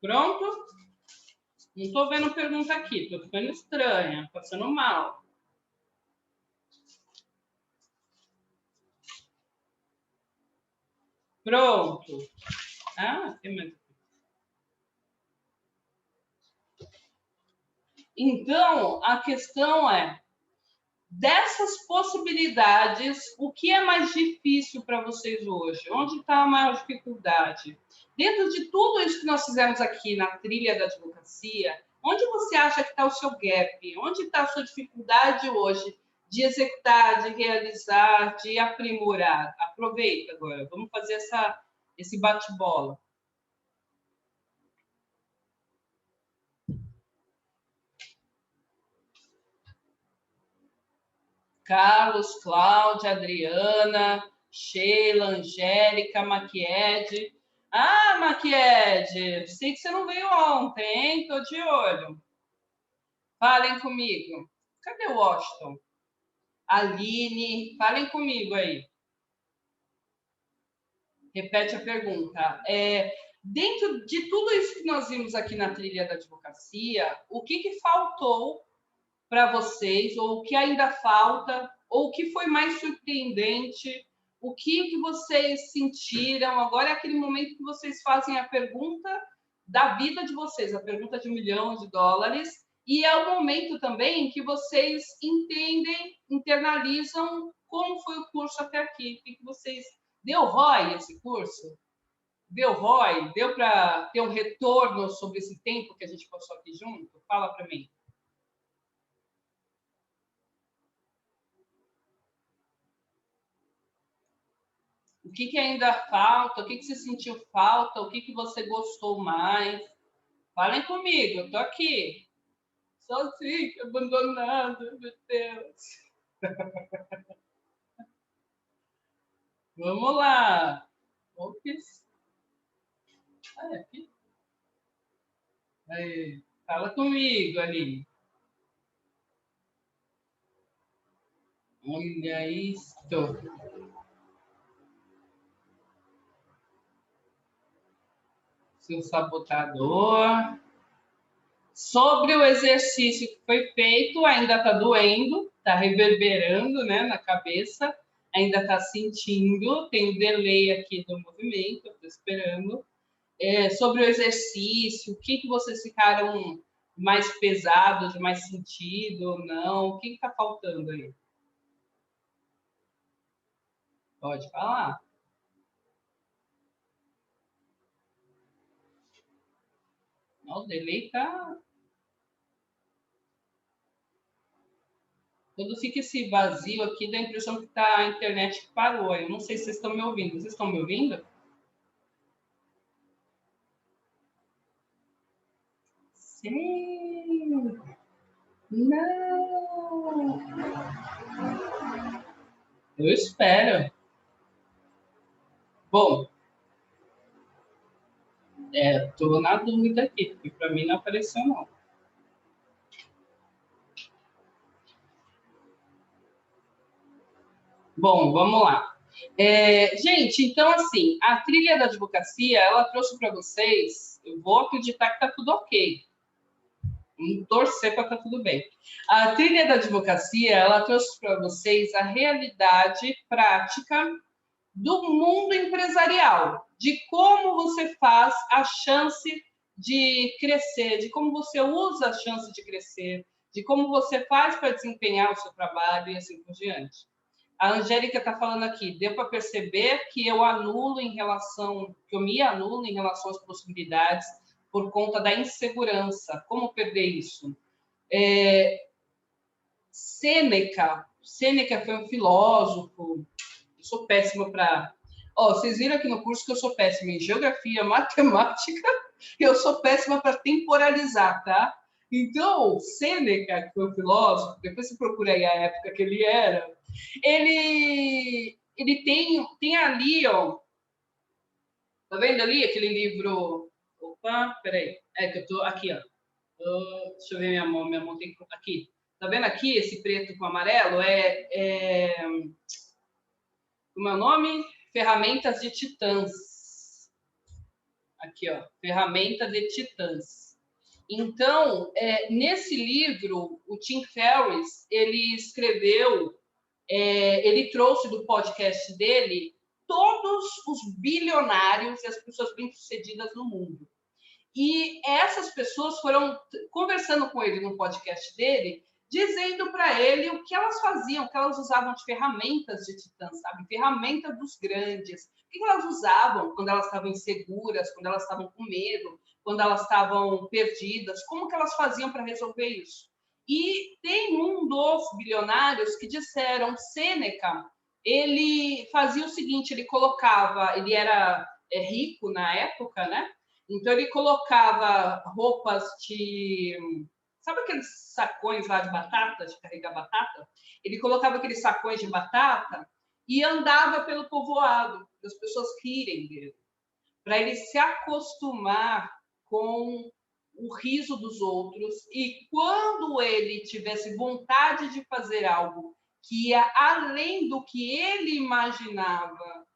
Speaker 1: Pronto? Não estou vendo pergunta aqui, estou ficando estranha, passando mal. Pronto. Tem mais. Então, a questão é, dessas possibilidades, o que é mais difícil para vocês hoje? Onde está a maior dificuldade? Dentro de tudo isso que nós fizemos aqui na trilha da advocacia, onde você acha que está o seu gap? Onde está a sua dificuldade hoje de executar, de realizar, de aprimorar? Aproveita agora, vamos fazer esse bate-bola. Carlos, Cláudia, Adriana, Sheila, Angélica, Maquiede. Maquiede, sei que você não veio ontem, hein? Tô de olho. Falem comigo. Cadê o Washington? Aline, falem comigo aí. Repete a pergunta. Dentro de tudo isso que nós vimos aqui na trilha da advocacia, o que faltou para vocês, ou o que ainda falta, ou o que foi mais surpreendente, o que vocês sentiram. Agora é aquele momento que vocês fazem a pergunta da vida de vocês, a pergunta de $1 milhão. E é o momento também que vocês entendem, internalizam como foi o curso até aqui. O que vocês... Deu ROI esse curso? Deu ROI? Deu para ter um retorno sobre esse tempo que a gente passou aqui junto? Fala para mim. O que ainda falta? O que você sentiu falta? O que você gostou mais? Falem comigo, eu tô aqui. Sozinha, abandonada, meu Deus. Vamos lá. Ops. Ah, é aqui. Aí, fala comigo, ali. Olha isto. Seu sabotador. Sobre o exercício que foi feito, ainda está doendo, está reverberando, né, na cabeça, ainda está sentindo, tem um delay aqui do movimento, estou esperando. Sobre o exercício, o que vocês ficaram mais pesados, de mais sentido ou não? O que está faltando aí? Pode falar. O delay está... Quando fica esse vazio aqui, dá a impressão que tá a internet que parou. Eu não sei se vocês estão me ouvindo. Vocês estão me ouvindo? Sim. Não. Eu espero. Bom, tô na dúvida aqui, porque para mim não apareceu, não. Bom, vamos lá. Gente, então, assim, a trilha da advocacia, ela trouxe para vocês, eu vou acreditar que está tudo ok. Vamos torcer para estar tudo bem. A trilha da advocacia, ela trouxe para vocês a realidade prática do mundo empresarial, de como você faz a chance de crescer, de como você usa a chance de crescer, de como você faz para desempenhar o seu trabalho e assim por diante. A Angélica está falando aqui, deu para perceber que eu me anulo em relação às possibilidades por conta da insegurança. Como perder isso? Sêneca foi um filósofo. Eu sou péssima para... vocês viram aqui no curso que eu sou péssima em geografia, matemática, e eu sou péssima para temporalizar, tá? Então, Sêneca, que foi um filósofo, depois você procura aí a época que ele era, ele tem ali, ó, tá vendo ali aquele livro? Opa, peraí, que eu tô aqui, ó. Deixa eu ver minha mão tem aqui. Tá vendo aqui esse preto com amarelo? Como é o nome? Ferramentas de Titãs. Aqui, ó, Ferramenta de Titãs. Então, nesse livro, o Tim Ferriss, ele escreveu, ele trouxe do podcast dele todos os bilionários e as pessoas bem-sucedidas no mundo. E essas pessoas foram conversando com ele no podcast dele, dizendo para ele o que elas faziam, o que elas usavam de ferramentas de Titã, sabe? Ferramentas dos grandes. O que elas usavam quando elas estavam inseguras, quando elas estavam com medo, quando elas estavam perdidas, como que elas faziam para resolver isso? E tem um dos bilionários que disseram, Sêneca, ele fazia o seguinte, ele era rico na época, né? Então, ele colocava roupas de... Sabe aqueles sacões lá de batata, de carregar batata? Ele colocava aqueles sacões de batata e andava pelo povoado, para as pessoas rirem dele, para ele se acostumar com o riso dos outros e quando ele tivesse vontade de fazer algo que ia além do que ele imaginava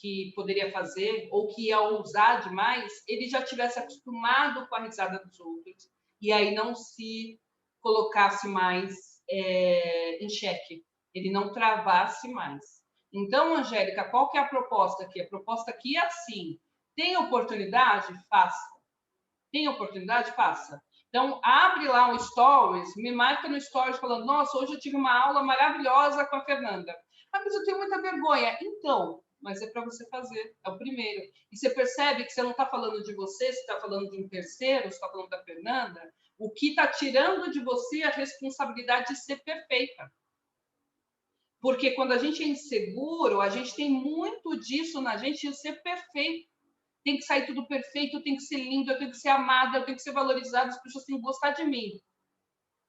Speaker 1: que poderia fazer ou que ia ousar demais, ele já tivesse acostumado com a risada dos outros e aí não se colocasse mais em xeque, ele não travasse mais. Então, Angélica, qual que é a proposta aqui? A proposta aqui é assim: tem oportunidade? Faça. Tem oportunidade? Faça. Então, abre lá um stories, me marca no stories falando: nossa, hoje eu tive uma aula maravilhosa com a Fernanda. Ah, mas eu tenho muita vergonha. Então, mas é para você fazer, é o primeiro. E você percebe que você não está falando de você, você está falando de um terceiro, você está falando da Fernanda, o que está tirando de você a responsabilidade de ser perfeita. Porque quando a gente é inseguro, a gente tem muito disso na gente de ser perfeito. Tem que sair tudo perfeito, tem que ser lindo, eu tenho que ser amada, eu tenho que ser valorizada, as pessoas têm que gostar de mim.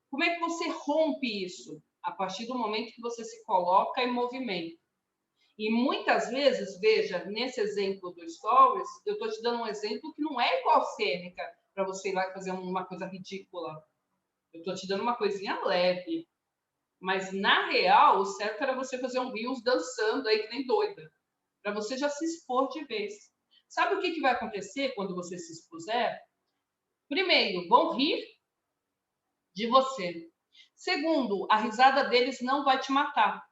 Speaker 1: Como é que você rompe isso? A partir do momento que você se coloca em movimento. E muitas vezes, veja, nesse exemplo do Stories, eu estou te dando um exemplo que não é igual cênica, para você ir lá e fazer uma coisa ridícula. Eu estou te dando uma coisinha leve. Mas, na real, o certo era você fazer um reels dançando aí que nem doida, para você já se expor de vez. Sabe o que vai acontecer quando você se expuser? Primeiro, vão rir de você. Segundo, a risada deles não vai te matar.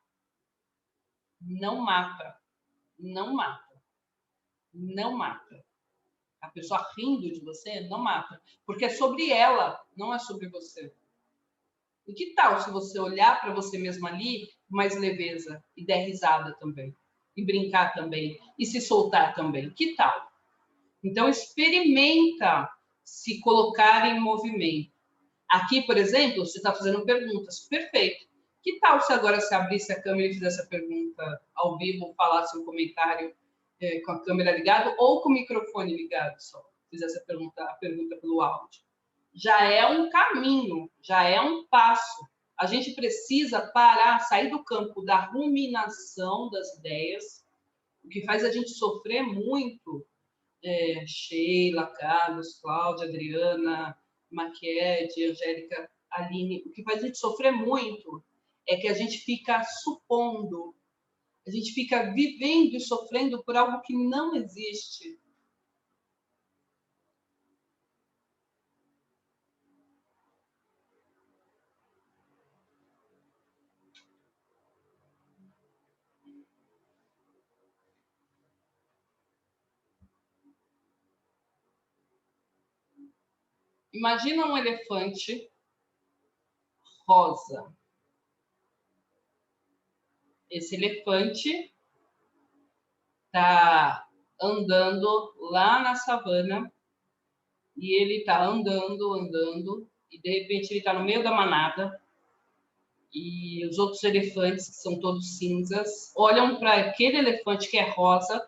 Speaker 1: Não mata. Não mata. Não mata. A pessoa rindo de você não mata. Porque é sobre ela, não é sobre você. E que tal se você olhar para você mesma ali com mais leveza e der risada também? E brincar também? E se soltar também? Que tal? Então, experimenta se colocar em movimento. Aqui, por exemplo, você está fazendo perguntas. Perfeito. Que tal se agora você abrisse a câmera e fizesse a pergunta ao vivo, falasse um comentário com a câmera ligada ou com o microfone ligado só? Fizesse a pergunta pelo áudio. Já é um caminho, já é um passo. A gente precisa parar, sair do campo da ruminação das ideias, o que faz a gente sofrer muito. Sheila, Carlos, Cláudia, Adriana, Maquiede, Angélica, Aline, o que faz a gente sofrer muito é que a gente fica supondo, a gente fica vivendo e sofrendo por algo que não existe. Imagina um elefante rosa. Esse elefante está andando lá na savana e ele está andando, e de repente ele está no meio da manada e os outros elefantes, que são todos cinzas, olham para aquele elefante que é rosa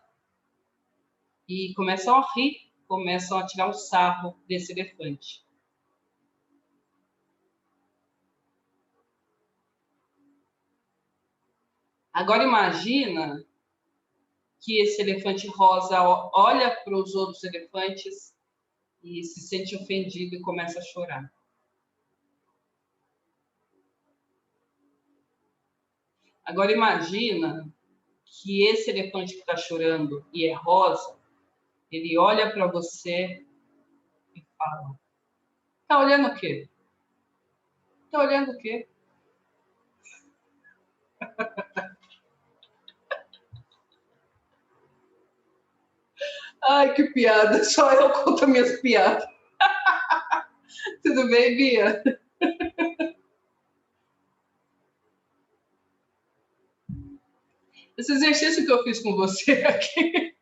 Speaker 1: e começam a rir, começam a tirar um sarro desse elefante. Agora imagina que esse elefante rosa olha para os outros elefantes e se sente ofendido e começa a chorar. Agora imagina que esse elefante que está chorando e é rosa, ele olha para você e fala: tá olhando o quê? Tá olhando o quê? Ai, que piada. Só eu conto minhas piadas. Tudo bem, Bia? Esse exercício que eu fiz com você aqui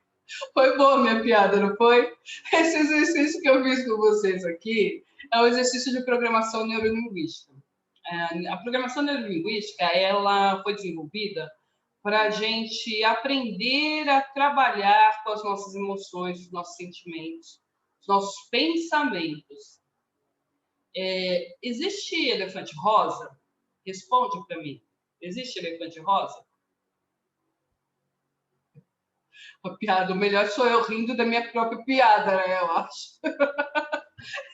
Speaker 1: foi boa, minha piada, não foi? Esse exercício que eu fiz com vocês aqui é um exercício de programação neurolinguística. A programação neurolinguística ela foi desenvolvida para a gente aprender a trabalhar com as nossas emoções, os nossos sentimentos, os nossos pensamentos. Existe elefante rosa? Responde para mim. Existe elefante rosa? Uma piada. O melhor sou eu rindo da minha própria piada, né? Eu acho.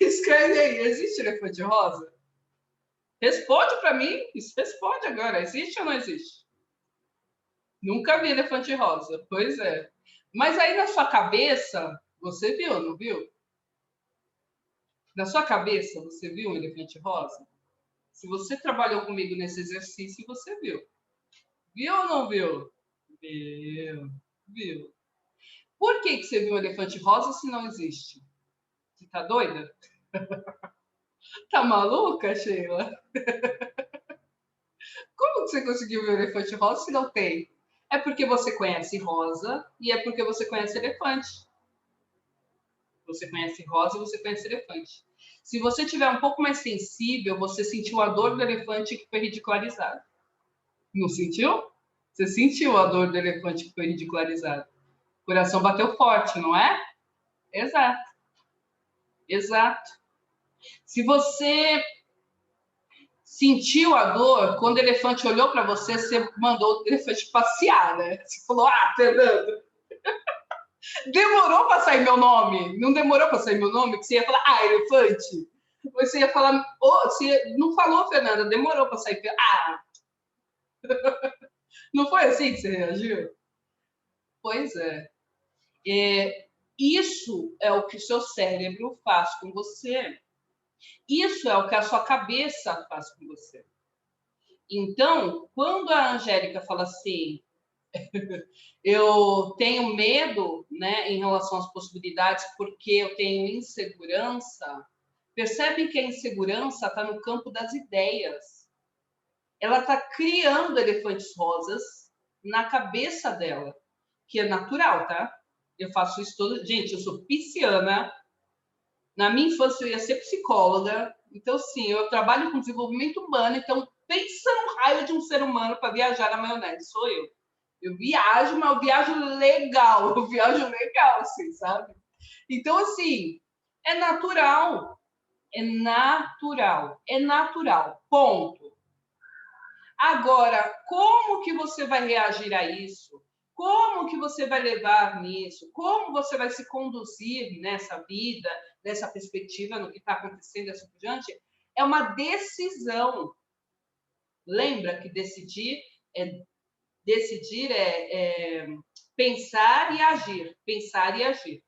Speaker 1: Escreve aí. Existe elefante rosa? Responde para mim. Responde agora. Existe ou não existe? Nunca vi elefante rosa. Pois é. Mas aí na sua cabeça, você viu, não viu? Na sua cabeça, você viu um elefante rosa? Se você trabalhou comigo nesse exercício, você viu. Viu ou não viu? Viu? Viu? Por que que você viu um elefante rosa se não existe? Você tá doida? Tá maluca, Sheila? Como que você conseguiu ver o elefante rosa se não tem? É porque você conhece rosa e é porque você conhece elefante. Você conhece rosa e você conhece elefante. Se você tiver um pouco mais sensível, você sentiu a dor do elefante que foi ridicularizado. Não sentiu? Você sentiu a dor do elefante que foi ridicularizado. O coração bateu forte, não é? Exato, exato. Se você sentiu a dor, quando o elefante olhou para você, você mandou o elefante passear, né? Você falou, Fernando, demorou para sair meu nome? Não demorou para sair meu nome? Que você ia falar, elefante? Você ia falar, você não falou, Fernanda, demorou para sair. Não foi assim que você reagiu? Pois é. Isso é o que o seu cérebro faz com você. Isso é o que a sua cabeça faz com você. Então, quando a Angélica fala assim, eu tenho medo, né, em relação às possibilidades, porque eu tenho insegurança, percebe que a insegurança está no campo das ideias. Ela está criando elefantes rosas na cabeça dela, que é natural, tá? Eu faço isso todo. Gente, eu sou pisciana. Na minha infância eu ia ser psicóloga. Então, sim, eu trabalho com desenvolvimento humano. Então, pensa no raio de um ser humano para viajar na maionese. Sou eu. Eu viajo, mas eu viajo legal. Eu viajo legal, assim, sabe? Então, assim, é natural. É natural. É natural. Ponto. Agora, como que você vai reagir a isso? Como que você vai levar nisso? Como você vai se conduzir nessa vida, nessa perspectiva, no que está acontecendo assim por diante? É uma decisão. Lembra que decidir é pensar e agir. Pensar e agir.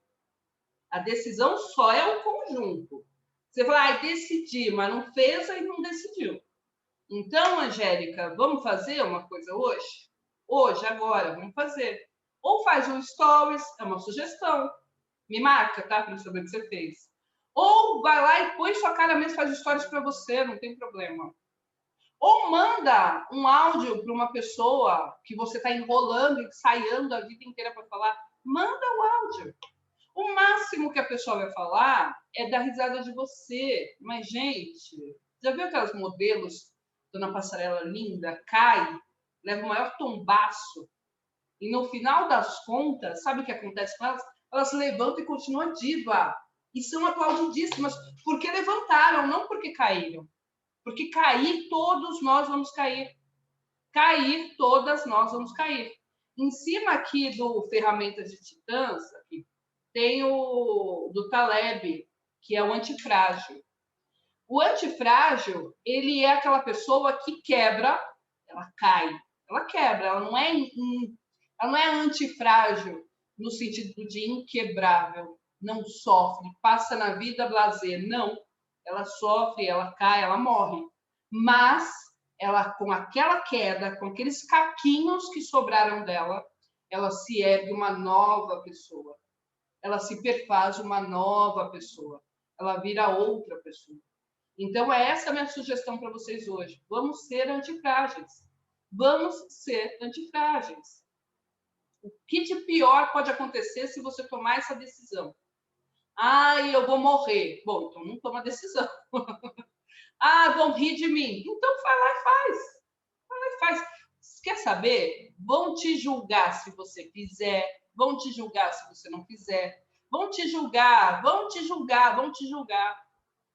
Speaker 1: A decisão só é o conjunto. Você vai decidir, mas não fez e não decidiu. Então, Angélica, vamos fazer uma coisa hoje? Hoje, agora, vamos fazer. Ou faz um stories, é uma sugestão. Me marca, tá? Para eu saber o que você fez. Ou vai lá e põe sua cara mesmo, faz stories para você, não tem problema. Ou manda um áudio para uma pessoa que você está enrolando e ensaiando a vida inteira para falar. Manda o áudio. O máximo que a pessoa vai falar é dar risada de você. Mas, gente, já viu aquelas modelos na passarela linda, cai, leva o maior tombaço, e no final das contas, sabe o que acontece com elas? Elas se levantam e continuam diva. E são aplaudidíssimas, porque levantaram, não porque caíram. Porque cair, todos nós vamos cair. Cair, todas nós vamos cair. Em cima aqui do Ferramentas de Titãs, aqui, tem o do Taleb, que é o antifrágil. O antifrágil, ele é aquela pessoa que quebra, ela cai, ela quebra, ela não é antifrágil no sentido de inquebrável, não sofre, passa na vida blazer, não. Ela sofre, ela cai, ela morre. Mas ela, com aquela queda, com aqueles caquinhos que sobraram dela, ela se ergue uma nova pessoa. Ela se perfaz uma nova pessoa. Ela vira outra pessoa. Então, é essa a minha sugestão para vocês hoje. Vamos ser antifrágeis. Vamos ser antifrágeis. O que de pior pode acontecer se você tomar essa decisão? Eu vou morrer. Bom, então não toma decisão. Vão rir de mim. Então, vai lá e faz. Vai lá e faz. Quer saber? Vão te julgar se você fizer. Vão te julgar se você não fizer. Vão te julgar, vão te julgar, vão te julgar.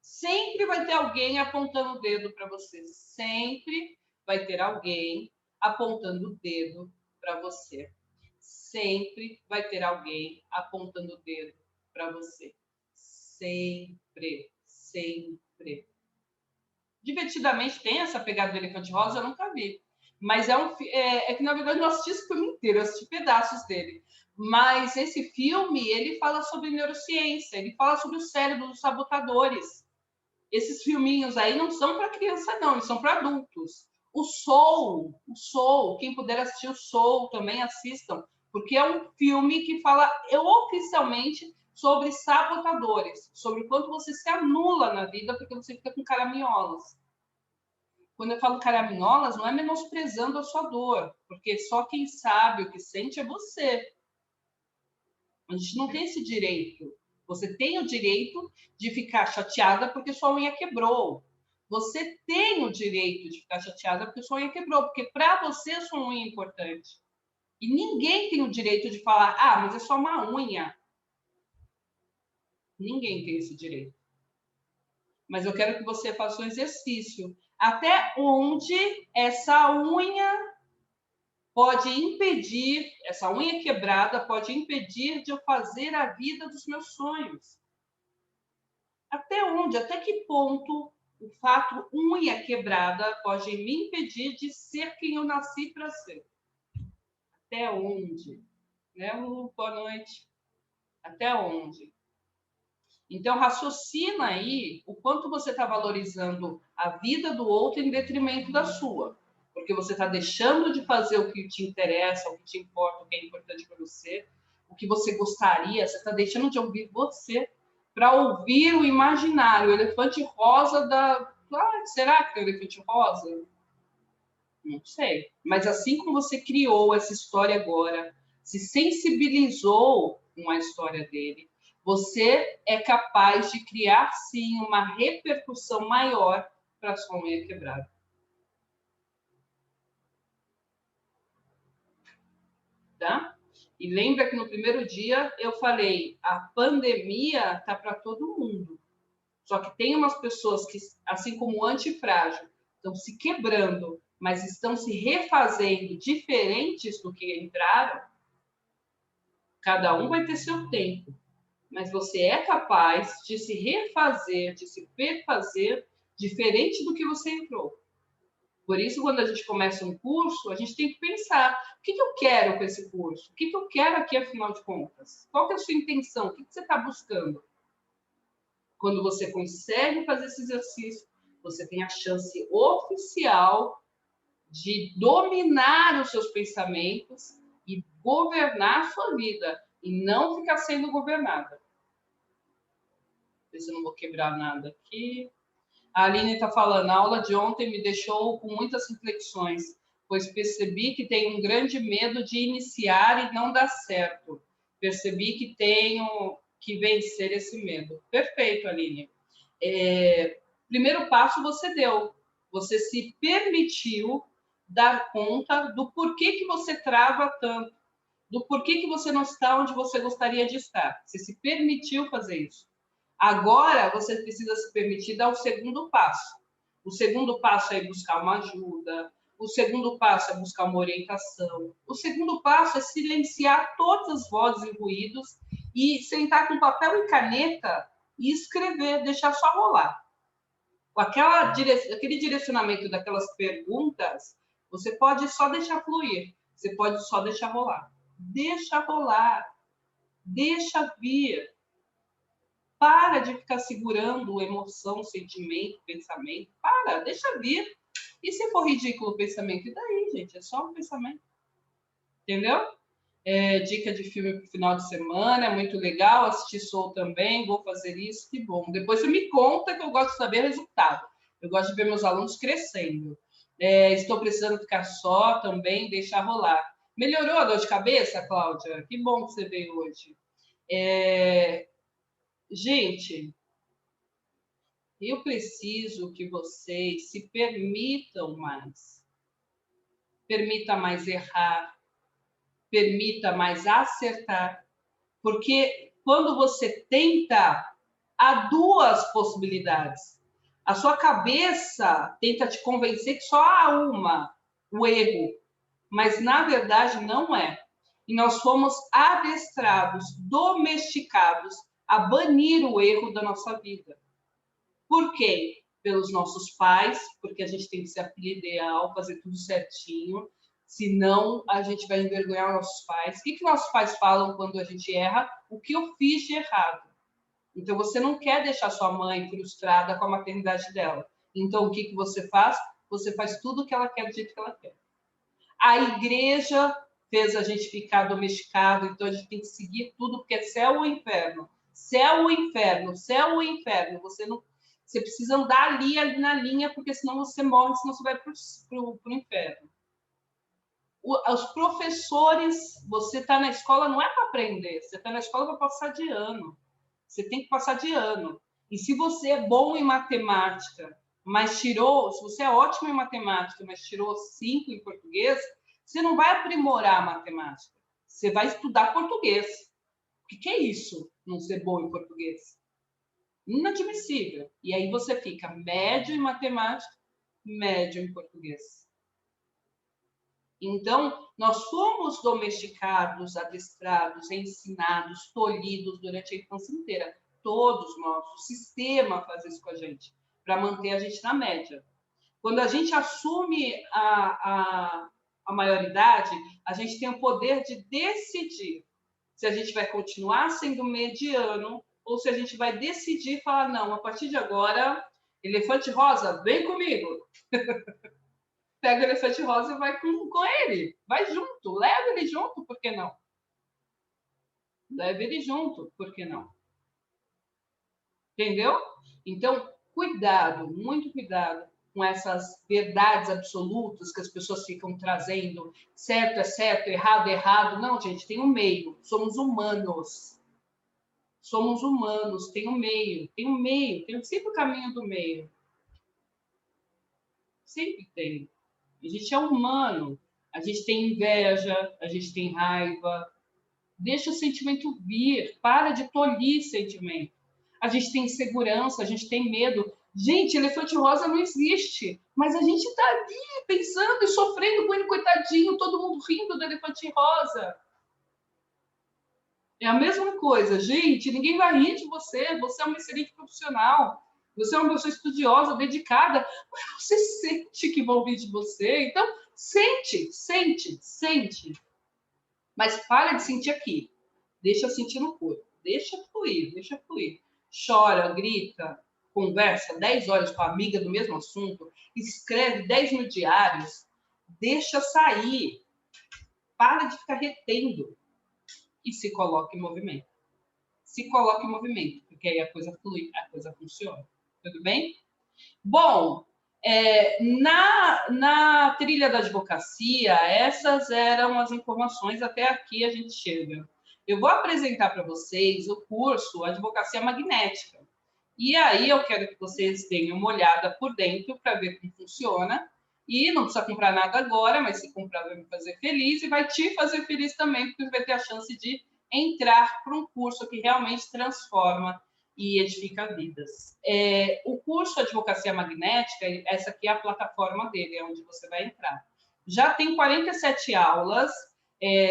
Speaker 1: Sempre vai ter alguém apontando o dedo para você. Sempre vai ter alguém apontando o dedo para você. Sempre vai ter alguém apontando o dedo para você. Sempre, sempre. Divertidamente tem essa pegada do elefante rosa, eu nunca vi. Mas é que, na verdade, eu não assisti esse filme inteiro, eu assisti pedaços dele. Mas esse filme, ele fala sobre neurociência, ele fala sobre o cérebro dos sabotadores. Esses filminhos aí não são para criança, não, eles são para adultos. O Soul, quem puder assistir o Soul também assistam, porque é um filme que fala oficialmente sobre sabotadores, sobre o quanto você se anula na vida porque você fica com caraminholas. Quando eu falo caraminholas, não é menosprezando a sua dor, porque só quem sabe o que sente é você. A gente não tem esse direito. Você tem o direito de ficar chateada porque sua unha quebrou. Você tem o direito de ficar chateada porque sua unha quebrou, porque para você sua unha é importante. E ninguém tem o direito de falar, ah, mas é só uma unha. Ninguém tem esse direito. Mas eu quero que você faça um exercício. Até onde essa unha pode impedir, essa unha quebrada pode impedir de eu fazer a vida dos meus sonhos? Até onde, até que ponto o fato unha quebrada pode me impedir de ser quem eu nasci para ser? Até onde? Né, Lu? Boa noite. Até onde? Então, raciocina aí o quanto você está valorizando a vida do outro em detrimento da sua. Porque você está deixando de fazer o que te interessa, o que te importa, o que é importante para você, o que você gostaria, você está deixando de ouvir você para ouvir o imaginário, o elefante rosa da... Ah, será que é o elefante rosa? Não sei. Mas assim como você criou essa história agora, se sensibilizou com a história dele, você é capaz de criar, sim, uma repercussão maior para a sua unha quebrada. Tá? E lembra que no primeiro dia eu falei, a pandemia está para todo mundo. Só que tem umas pessoas que, assim como o antifrágil, estão se quebrando, mas estão se refazendo diferentes do que entraram. Cada um vai ter seu tempo, mas você é capaz de se refazer, de se perfazer diferente do que você entrou. Por isso, quando a gente começa um curso, a gente tem que pensar, o que eu quero com esse curso? O que eu quero aqui, afinal de contas? Qual que é a sua intenção? O que você está buscando? Quando você consegue fazer esse exercício, você tem a chance oficial de dominar os seus pensamentos e governar a sua vida, e não ficar sendo governada. Ver se eu não vou quebrar nada aqui. A Aline está falando, a aula de ontem me deixou com muitas reflexões, pois percebi que tenho um grande medo de iniciar e não dar certo. Percebi que tenho que vencer esse medo. Perfeito, Aline. Primeiro passo você deu. Você se permitiu dar conta do porquê que você trava tanto, do porquê que você não está onde você gostaria de estar. Você se permitiu fazer isso. Agora, você precisa se permitir dar o segundo passo. O segundo passo é buscar uma ajuda. O segundo passo é buscar uma orientação. O segundo passo é silenciar todas as vozes e ruídos e sentar com papel e caneta e escrever, deixar só rolar. Aquele direcionamento daquelas perguntas, você pode só deixar fluir. Você pode só deixar rolar. Deixa rolar. Deixa vir. Para de ficar segurando emoção, sentimento, pensamento. Para, deixa vir. E se for ridículo o pensamento? E daí, gente? É só um pensamento. Entendeu? Dica de filme para o final de semana, é muito legal. Assistir Soul também, vou fazer isso, que bom. Depois você me conta, que eu gosto de saber o resultado. Eu gosto de ver meus alunos crescendo. Estou precisando ficar só também, deixar rolar. Melhorou a dor de cabeça, Cláudia? Que bom que você veio hoje. Gente, eu preciso que vocês se permitam mais. Permita mais errar. Permita mais acertar. Porque quando você tenta, há duas possibilidades. A sua cabeça tenta te convencer que só há uma, o erro. Mas, na verdade, não é. E nós fomos adestrados, domesticados a banir o erro da nossa vida. Por quê? Pelos nossos pais, porque a gente tem que ser a filha ideal, fazer tudo certinho, senão a gente vai envergonhar nossos pais. O que nossos pais falam quando a gente erra? O que eu fiz de errado? Então, você não quer deixar sua mãe frustrada com a maternidade dela. Então, o que você faz? você faz tudo o que ela quer do jeito que ela quer. A igreja fez a gente ficar domesticado, então a gente tem que seguir tudo, porque é céu ou inferno. Céu ou inferno, céu ou inferno. Você precisa andar ali na linha, porque senão você morre, senão você vai para o inferno. Os professores, você está na escola não é para aprender, você está na escola para passar de ano. Você tem que passar de ano. E se você é bom em matemática, se você é ótimo em matemática, mas tirou 5 em português, você não vai aprimorar a matemática. Você vai estudar português. O que é isso, não ser bom em português? Inadmissível. E aí você fica médio em matemática, médio em português. Então, nós fomos domesticados, adestrados, ensinados, tolhidos durante a infância inteira. Todos nós. O sistema faz isso com a gente, para manter a gente na média. Quando a gente assume a maioridade, a gente tem o poder de decidir se a gente vai continuar sendo mediano ou se a gente vai decidir e falar, não, a partir de agora, elefante rosa, vem comigo. Pega o elefante rosa e vai com ele. Vai junto, leva ele junto, por que não? Leva ele junto, por que não? Entendeu? Então, cuidado, muito cuidado com essas verdades absolutas que as pessoas ficam trazendo. Certo é certo, errado é errado. Não, gente, tem um meio. Somos humanos. Somos humanos, tem um meio. Tem sempre o caminho do meio. Sempre tem. A gente é humano. A gente tem inveja, a gente tem raiva. Deixa o sentimento vir. Para de tolir sentimento. A gente tem insegurança, a gente tem medo. Gente, elefante rosa não existe. Mas a gente está ali pensando e sofrendo com ele, coitadinho, todo mundo rindo do elefante rosa. É a mesma coisa. Gente, ninguém vai rir de você. Você é uma excelente profissional. Você é uma pessoa estudiosa, dedicada. Mas você sente que vão rir de você. Então, sente. Mas para de sentir aqui. Deixa sentir no corpo. Deixa fluir. Chora, grita, conversa 10 horas com a amiga do mesmo assunto, escreve 10 mil diários, deixa sair. Para de ficar retendo e se coloca em movimento. Porque aí a coisa flui, a coisa funciona. Tudo bem? Bom, na trilha da advocacia, essas eram as informações, até aqui a gente chega. Eu vou apresentar para vocês o curso Advocacia Magnética. E aí eu quero que vocês deem uma olhada por dentro para ver como funciona. E não precisa comprar nada agora, mas se comprar vai me fazer feliz e vai te fazer feliz também, porque você vai ter a chance de entrar para um curso que realmente transforma e edifica vidas. O curso Advocacia Magnética, essa aqui é a plataforma dele, é onde você vai entrar. Já tem 47 aulas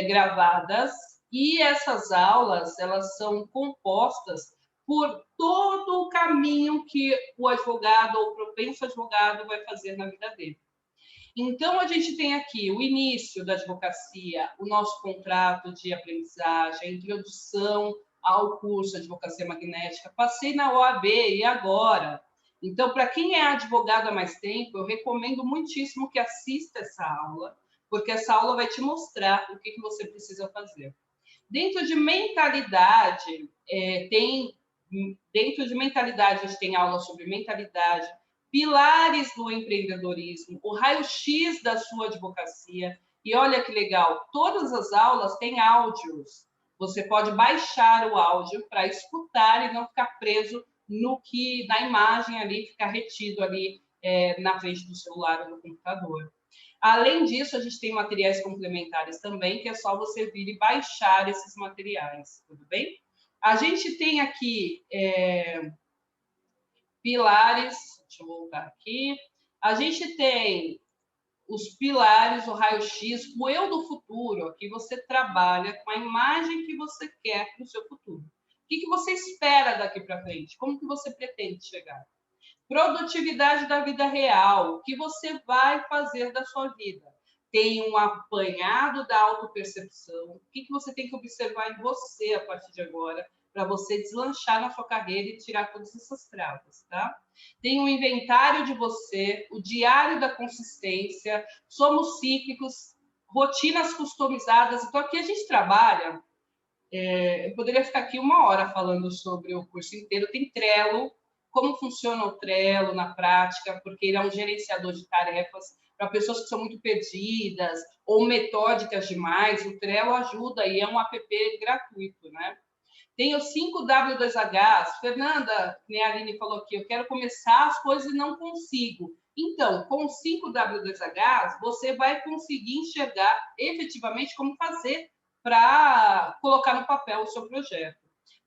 Speaker 1: gravadas, e essas aulas, elas são compostas por todo o caminho que o advogado ou o propenso advogado vai fazer na vida dele. Então, a gente tem aqui o início da advocacia, o nosso contrato de aprendizagem, a introdução ao curso de Advocacia Magnética. Passei na OAB e agora? Então, para quem é advogado há mais tempo, eu recomendo muitíssimo que assista essa aula, porque essa aula vai te mostrar o que você precisa fazer. Dentro de mentalidade, a gente tem aula sobre mentalidade, pilares do empreendedorismo, o raio-x da sua advocacia. E olha que legal, todas as aulas têm áudios. Você pode baixar o áudio para escutar e não ficar preso na imagem ali, ficar retido ali na frente do celular ou do computador. Além disso, a gente tem materiais complementares também, que é só você vir e baixar esses materiais, tudo bem? A gente tem aqui pilares, deixa eu voltar aqui. A gente tem os pilares, o raio-x, o eu do futuro. Aqui você trabalha com a imagem que você quer para o seu futuro. O que você espera daqui para frente? Como que você pretende chegar? Produtividade da vida real. O que você vai fazer da sua vida? Tem um apanhado da autopercepção. O que você tem que observar em você a partir de agora, para você deslanchar na sua carreira e tirar todas essas travas, tá? Tem um inventário de você, o diário da consistência, somos cíclicos, rotinas customizadas. Então, aqui a gente trabalha. Eu poderia ficar aqui 1 hora falando sobre o curso inteiro. Tem Trello, como funciona o Trello na prática, porque ele é um gerenciador de tarefas para pessoas que são muito perdidas ou metódicas demais. O Trello ajuda e é um app gratuito, né? Tem os 5W2Hs. Fernanda, que a Aline falou aqui, eu quero começar as coisas e não consigo. Então, com os 5W2Hs, você vai conseguir enxergar efetivamente como fazer para colocar no papel o seu projeto.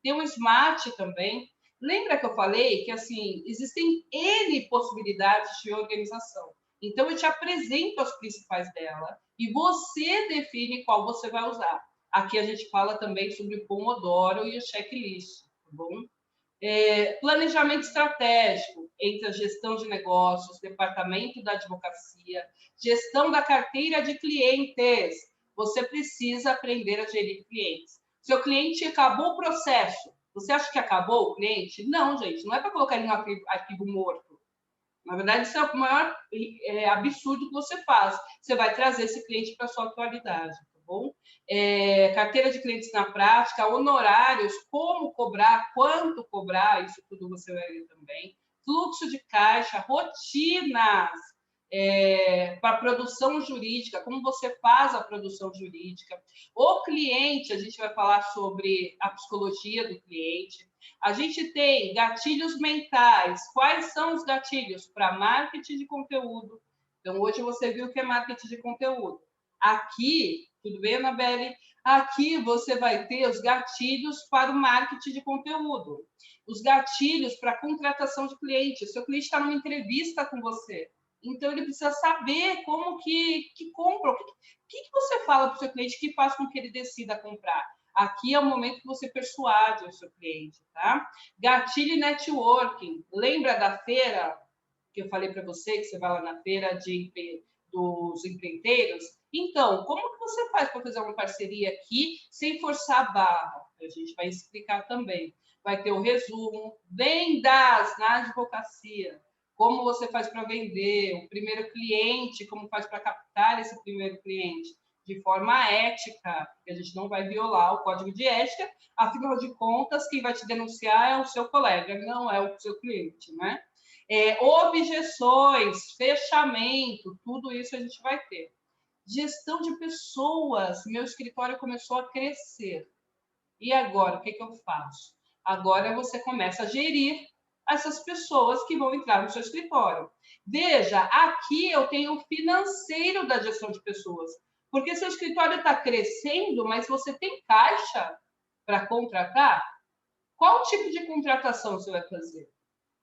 Speaker 1: Tem o SMART também. Lembra que eu falei que assim existem N possibilidades de organização. Então, eu te apresento as principais dela e você define qual você vai usar. Aqui a gente fala também sobre o Pomodoro e o checklist, tá bom? Planejamento estratégico entre a gestão de negócios, departamento da advocacia, gestão da carteira de clientes. Você precisa aprender a gerir clientes. Seu cliente acabou o processo. Você acha que acabou o cliente? Não, gente. Não é para colocar ele no arquivo morto. Na verdade, isso é o maior absurdo que você faz. Você vai trazer esse cliente para a sua atualidade, tá bom? Carteira de clientes na prática, honorários, como cobrar, quanto cobrar, isso tudo você vai ver também. Fluxo de caixa, rotinas para produção jurídica, como você faz a produção jurídica. O cliente, a gente vai falar sobre a psicologia do cliente. A gente tem gatilhos mentais. Quais são os gatilhos para marketing de conteúdo? Então, hoje você viu o que é marketing de conteúdo. Aqui, tudo bem, Anabelle? Aqui você vai ter os gatilhos para o marketing de conteúdo. Os gatilhos para a contratação de cliente. O seu cliente está numa entrevista com você. Então, ele precisa saber como que compra. O que você fala para o seu cliente que faz com que ele decida comprar? Aqui é o momento que você persuade o seu cliente, tá? Gatilho e networking. Lembra da feira que eu falei para você, que você vai lá na feira dos empreiteiros? Então, como que você faz para fazer uma parceria aqui sem forçar a barra? A gente vai explicar também. Vai ter o resumo. Vendas na advocacia. Como você faz para vender? O primeiro cliente, como faz para captar esse primeiro cliente? De forma ética, porque a gente não vai violar o código de ética, afinal de contas, quem vai te denunciar é o seu colega, não é o seu cliente, né? Objeções, fechamento, tudo isso a gente vai ter. Gestão de pessoas, meu escritório começou a crescer. E agora, o que eu faço? Agora você começa a gerir essas pessoas que vão entrar no seu escritório. Veja, aqui eu tenho o financeiro da gestão de pessoas, porque seu escritório está crescendo, mas você tem caixa para contratar? Qual tipo de contratação você vai fazer?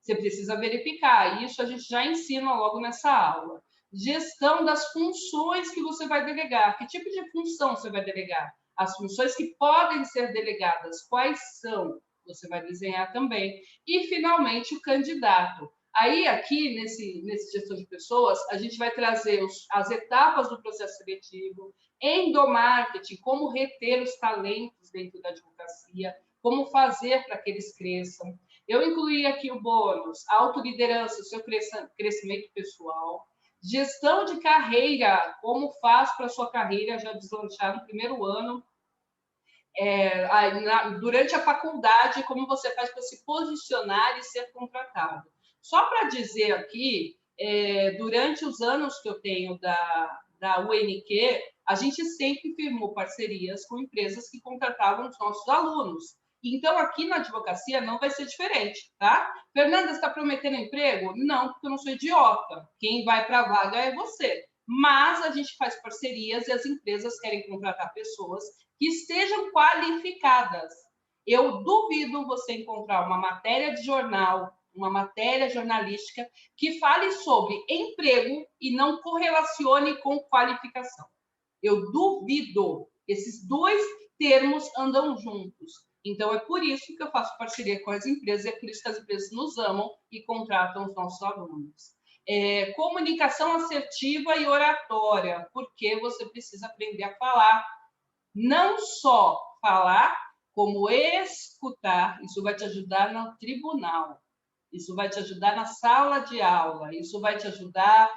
Speaker 1: Você precisa verificar. Isso a gente já ensina logo nessa aula. Gestão das funções que você vai delegar. Que tipo de função você vai delegar? As funções que podem ser delegadas, quais são? Você vai desenhar também. E, finalmente, o candidato. Aí, aqui, nesse gestão de pessoas, a gente vai trazer as etapas do processo seletivo, endomarketing, como reter os talentos dentro da advocacia, como fazer para que eles cresçam. Eu incluí aqui o bônus, autoliderança, o seu crescimento pessoal, gestão de carreira, como faz para a sua carreira já deslanchar no primeiro ano, durante a faculdade, como você faz para se posicionar e ser contratado. Só para dizer aqui, durante os anos que eu tenho da UNQ, a gente sempre firmou parcerias com empresas que contratavam os nossos alunos. Então, aqui na advocacia não vai ser diferente, tá? Fernanda, você está prometendo emprego? Não, porque eu não sou idiota. Quem vai para a vaga é você. Mas a gente faz parcerias e as empresas querem contratar pessoas que estejam qualificadas. Eu duvido você encontrar uma matéria de jornal, uma matéria jornalística que fale sobre emprego e não correlacione com qualificação. Eu duvido. Esses dois termos andam juntos. Então, é por isso que eu faço parceria com as empresas, é por isso que as empresas nos amam e contratam os nossos alunos. Comunicação assertiva e oratória, porque você precisa aprender a falar. Não só falar, como escutar, isso vai te ajudar no tribunal, isso vai te ajudar na sala de aula, isso vai te ajudar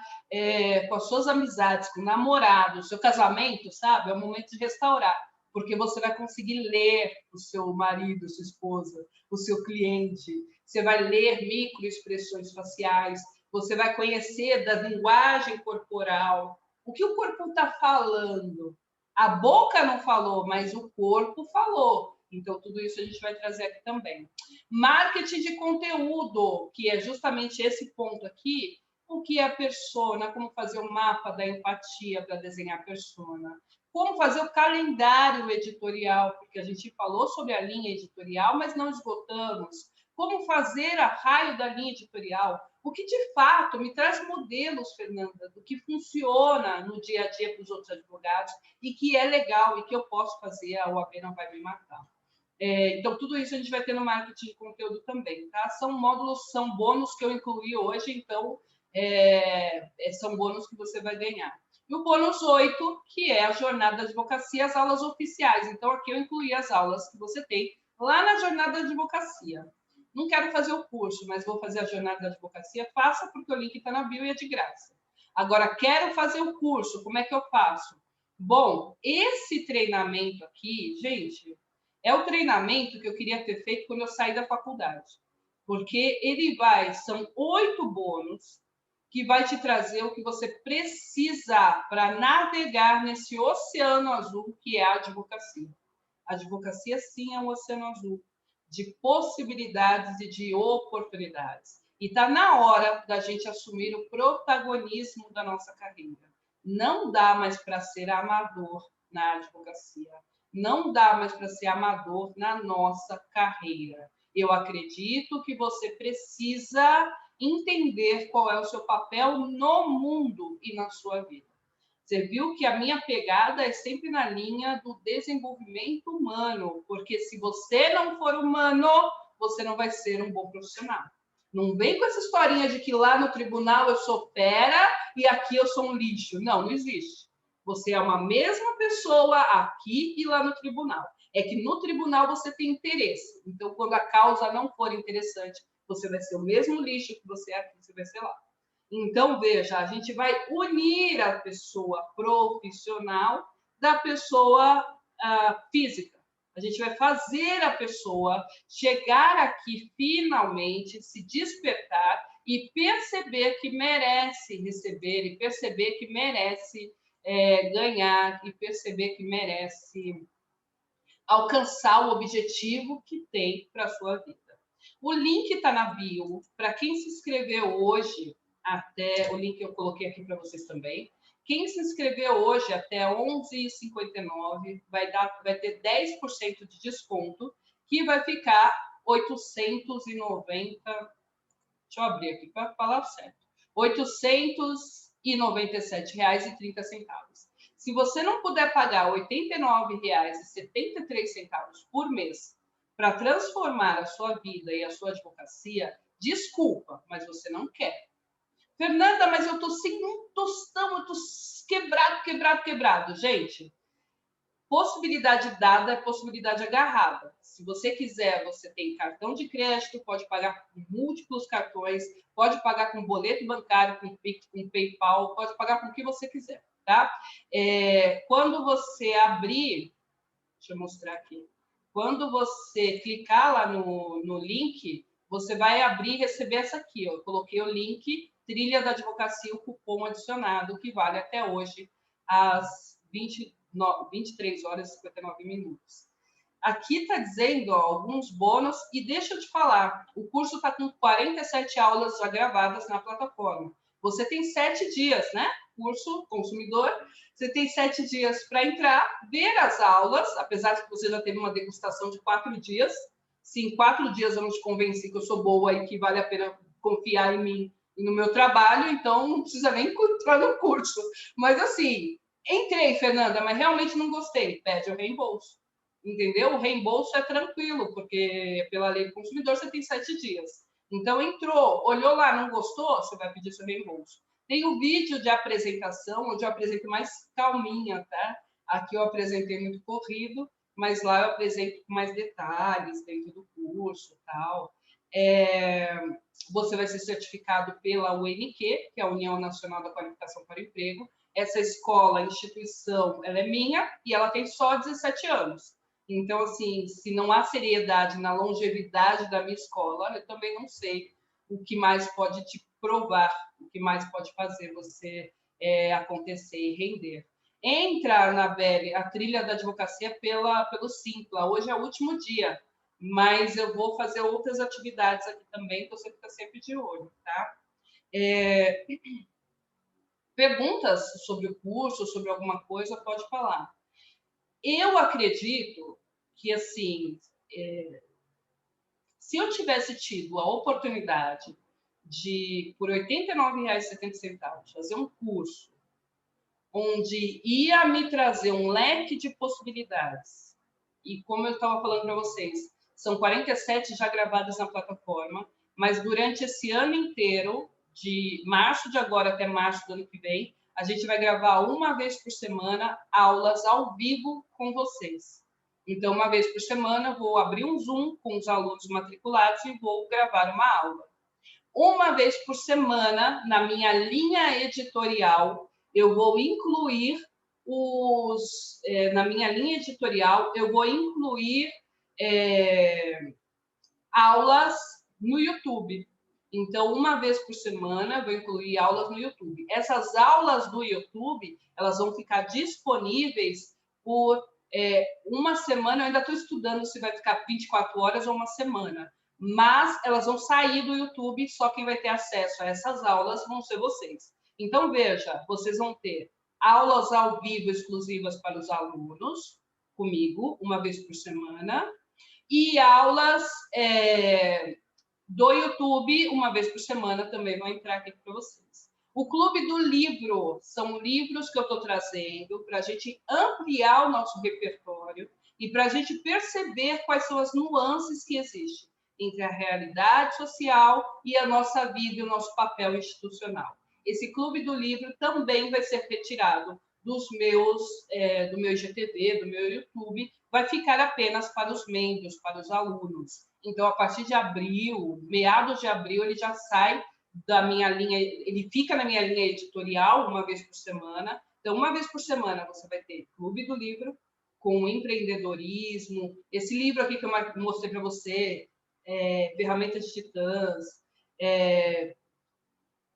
Speaker 1: com as suas amizades, com o namorado, o seu casamento, sabe? É o momento de restaurar, porque você vai conseguir ler o seu marido, sua esposa, o seu cliente, você vai ler microexpressões faciais, você vai conhecer da linguagem corporal, o que o corpo está falando. A boca não falou, mas o corpo falou. Então, tudo isso a gente vai trazer aqui também. Marketing de conteúdo, que é justamente esse ponto aqui, o que é a persona, como fazer o mapa da empatia para desenhar a persona, como fazer o calendário editorial, porque a gente falou sobre a linha editorial, mas não esgotamos. Como fazer a raio da linha editorial, o que de fato me traz modelos, Fernanda, do que funciona no dia a dia para os outros advogados e que é legal e que eu posso fazer, a OAB não vai me matar. Então, tudo isso a gente vai ter no marketing de conteúdo também, tá? São módulos, são bônus que eu incluí hoje, então são bônus que você vai ganhar. E o bônus 8, que é a jornada da advocacia, as aulas oficiais. Então, aqui eu incluí as aulas que você tem lá na jornada da advocacia. Não quero fazer o curso, mas vou fazer a jornada da advocacia. Faça, porque o link está na bio e é de graça. Agora, quero fazer o curso, como é que eu faço? Bom, esse treinamento aqui, gente, é o treinamento que eu queria ter feito quando eu saí da faculdade. Porque ele são 8 bônus que vai te trazer o que você precisa para navegar nesse oceano azul que é a advocacia. A advocacia, sim, é um oceano azul de possibilidades e de oportunidades. E está na hora da gente assumir o protagonismo da nossa carreira. Não dá mais para ser amador na advocacia. Não dá mais para ser amador na nossa carreira. Eu acredito que você precisa entender qual é o seu papel no mundo e na sua vida. Você viu que a minha pegada é sempre na linha do desenvolvimento humano, porque se você não for humano, você não vai ser um bom profissional. Não vem com essa historinha de que lá no tribunal eu sou fera e aqui eu sou um lixo. Não, não existe. Você é uma mesma pessoa aqui e lá no tribunal. É que no tribunal você tem interesse. Então, quando a causa não for interessante, você vai ser o mesmo lixo que você é aqui, você vai ser lá. Então, veja, a gente vai unir a pessoa profissional da pessoa física. A gente vai fazer a pessoa chegar aqui finalmente, se despertar e perceber que merece receber, e perceber que merece ganhar, e perceber que merece alcançar o objetivo que tem para a sua vida. O link está na bio. Para quem se inscreveu hoje, até o link eu coloquei aqui para vocês também. Quem se inscreveu hoje até 11h59 vai ter 10% de desconto, que vai ficar 890. Deixa eu abrir aqui para falar certo. R$ 897,30. Se você não puder pagar R$ 89,73 por mês para transformar a sua vida e a sua advocacia, desculpa, mas você não quer. Fernanda, mas eu estou sem um tostão, eu estou quebrado. Gente, possibilidade dada é possibilidade agarrada. Se você quiser, você tem cartão de crédito, pode pagar com múltiplos cartões, pode pagar com boleto bancário, com Pix, com PayPal, pode pagar com o que você quiser, tá? Quando você abrir, deixa eu mostrar aqui. Quando você clicar lá no link, você vai abrir e receber essa aqui. Ó. Eu coloquei o link Trilha da Advocacia, o cupom adicionado, que vale até hoje às 23 horas e 59 minutos. Aqui está dizendo alguns bônus, e deixa eu te falar, o curso está com 47 aulas já gravadas na plataforma. Você tem 7 dias, né? Curso consumidor, você tem 7 dias para entrar, ver as aulas, apesar de que você já teve uma degustação de 4 dias. Se em 4 dias eu não te convenci que eu sou boa e que vale a pena confiar em mim e no meu trabalho, então não precisa nem entrar no curso. Mas assim, entrei, Fernanda, mas realmente não gostei. Pede o reembolso. Entendeu? O reembolso é tranquilo, porque pela lei do consumidor você tem 7 dias. Então, entrou, olhou lá, não gostou, você vai pedir seu reembolso. Tem o vídeo de apresentação, onde eu apresento mais calminha, tá? Aqui eu apresentei muito corrido, mas lá eu apresento com mais detalhes dentro do curso e tal. Você vai ser certificado pela UNQ, que é a União Nacional da Qualificação para o Emprego. Essa escola, a instituição, ela é minha e ela tem só 17 anos. Então, assim, se não há seriedade na longevidade da minha escola, eu também não sei o que mais pode te provar, o que mais pode fazer você acontecer e render. Entra, Anabelle, a trilha da advocacia pelo Simpla. Hoje é o último dia, mas eu vou fazer outras atividades aqui também, então você fica sempre de olho, tá? Perguntas sobre o curso, sobre alguma coisa, pode falar. Eu acredito que, assim, se eu tivesse tido a oportunidade de, por R$ 89,70, fazer um curso onde ia me trazer um leque de possibilidades, e como eu estava falando para vocês, são 47 já gravadas na plataforma, mas durante esse ano inteiro, de março de agora até março do ano que vem, a gente vai gravar uma vez por semana aulas ao vivo com vocês. Então, uma vez por semana, vou abrir um Zoom com os alunos matriculados e vou gravar uma aula. Uma vez por semana, na minha linha editorial, eu vou incluir na minha linha editorial, eu vou incluir aulas no YouTube. Então, uma vez por semana, eu vou incluir aulas no YouTube. Essas aulas do YouTube, elas vão ficar disponíveis por uma semana. Eu ainda estou estudando se vai ficar 24 horas ou uma semana. Mas elas vão sair do YouTube, só quem vai ter acesso a essas aulas vão ser vocês. Então, veja, vocês vão ter aulas ao vivo exclusivas para os alunos, comigo, uma vez por semana, e aulas do YouTube, uma vez por semana, também vão entrar aqui para vocês. O Clube do Livro são livros que eu estou trazendo para a gente ampliar o nosso repertório e para a gente perceber quais são as nuances que existem entre a realidade social e a nossa vida e o nosso papel institucional. Esse Clube do Livro também vai ser retirado do meu IGTV, do meu YouTube, vai ficar apenas para os membros, para os alunos. Então, a partir de abril, meados de abril, ele já sai da minha linha, ele fica na minha linha editorial uma vez por semana. Então, uma vez por semana, você vai ter Clube do Livro, com empreendedorismo. Esse livro aqui que eu mostrei para você, Ferramentas de Titãs,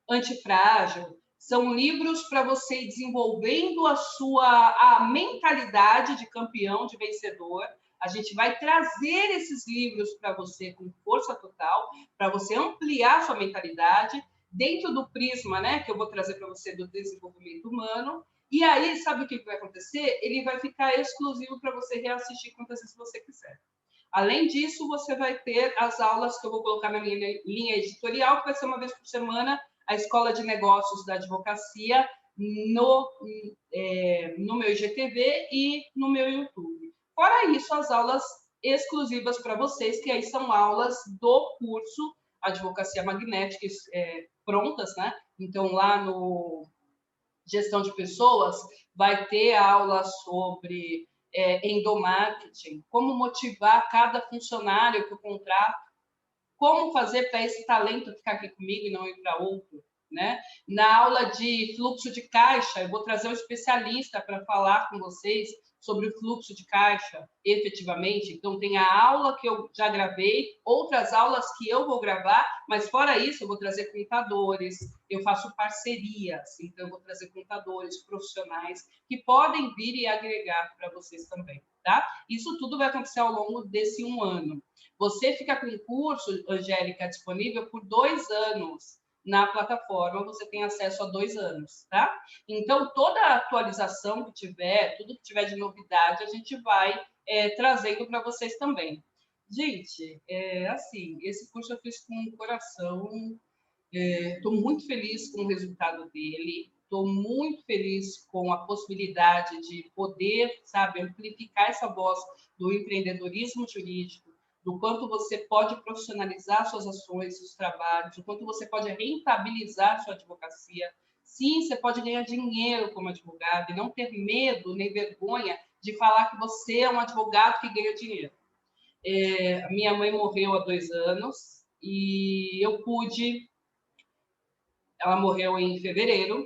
Speaker 1: Antifrágil, são livros para você ir desenvolvendo a mentalidade de campeão, de vencedor. A gente vai trazer esses livros para você com força total, para você ampliar sua mentalidade dentro do prisma, né, que eu vou trazer para você do desenvolvimento humano. E aí, sabe o que vai acontecer? Ele vai ficar exclusivo para você reassistir quantas vezes você quiser. Além disso, você vai ter as aulas que eu vou colocar na minha linha editorial, que vai ser uma vez por semana, a Escola de Negócios da Advocacia no meu IGTV e no meu YouTube. Fora isso, as aulas exclusivas para vocês, que aí são aulas do curso Advocacia Magnética prontas, né? Então, lá no Gestão de Pessoas, vai ter aula sobre endomarketing, como motivar cada funcionário que eu contrato, como fazer para esse talento ficar aqui comigo e não ir para outro, né? Na aula de fluxo de caixa, eu vou trazer um especialista para falar com vocês sobre o fluxo de caixa, efetivamente. Então, tem a aula que eu já gravei, outras aulas que eu vou gravar, mas fora isso, eu vou trazer contadores, eu faço parcerias, então eu vou trazer contadores profissionais que podem vir e agregar para vocês também, tá? Isso tudo vai acontecer ao longo desse 1 ano. Você fica com o curso, Angélica, disponível por 2 anos na plataforma, você tem acesso a 2 anos, tá? Então, toda a atualização que tiver, tudo que tiver de novidade, a gente vai trazendo para vocês também. Gente, assim, esse curso eu fiz com o coração, estou muito feliz com o resultado dele, estou muito feliz com a possibilidade de poder, sabe, amplificar essa voz do empreendedorismo jurídico, do quanto você pode profissionalizar suas ações, seus trabalhos, do quanto você pode rentabilizar sua advocacia. Sim, você pode ganhar dinheiro como advogado e não ter medo nem vergonha de falar que você é um advogado que ganha dinheiro. A minha mãe morreu há 2 anos e eu pude... Ela morreu em fevereiro.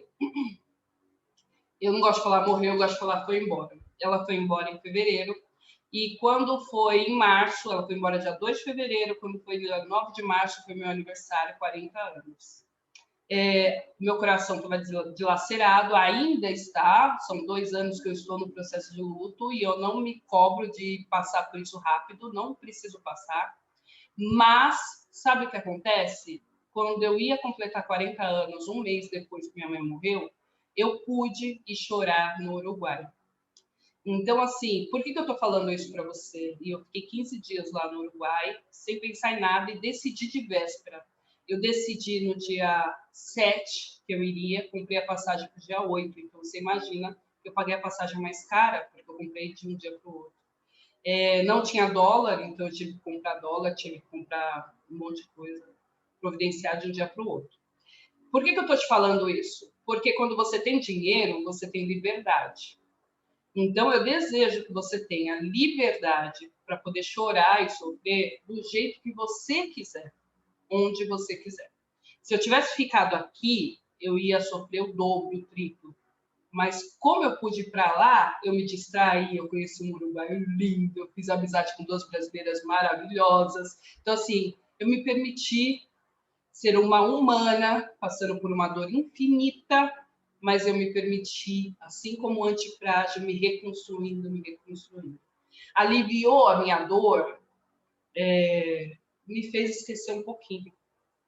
Speaker 1: Eu não gosto de falar morreu, eu gosto de falar foi embora. Ela foi embora em fevereiro. E quando foi em março, ela foi embora dia 2 de fevereiro, quando foi dia 9 de março, foi meu aniversário, 40 anos. Meu coração estava dilacerado, ainda está, são 2 anos que eu estou no processo de luto e eu não me cobro de passar por isso rápido, não preciso passar. Mas, sabe o que acontece? Quando eu ia completar 40 anos, um mês depois que minha mãe morreu, eu pude ir chorar no Uruguai. Então, assim, por que eu estou falando isso para você? E eu fiquei 15 dias lá no Uruguai, sem pensar em nada, e decidi de véspera. Eu decidi no dia 7 que eu iria, comprei a passagem para o dia 8. Então, você imagina que eu paguei a passagem mais cara, porque eu comprei de um dia para o outro. Não tinha dólar, então eu tive que comprar dólar, tive que comprar um monte de coisa, providenciar de um dia para o outro. Por que eu estou te falando isso? Porque quando você tem dinheiro, você tem liberdade. Então, eu desejo que você tenha liberdade para poder chorar e sofrer do jeito que você quiser, onde você quiser. Se eu tivesse ficado aqui, eu ia sofrer o dobro, o triplo. Mas como eu pude ir para lá, eu me distraí, eu conheci um uruguaio lindo, eu fiz amizade com 2 brasileiras maravilhosas. Então, assim, eu me permiti ser uma humana, passando por uma dor infinita, mas eu me permiti, assim como o antifrágil, me reconstruindo. Aliviou a minha dor, me fez esquecer um pouquinho.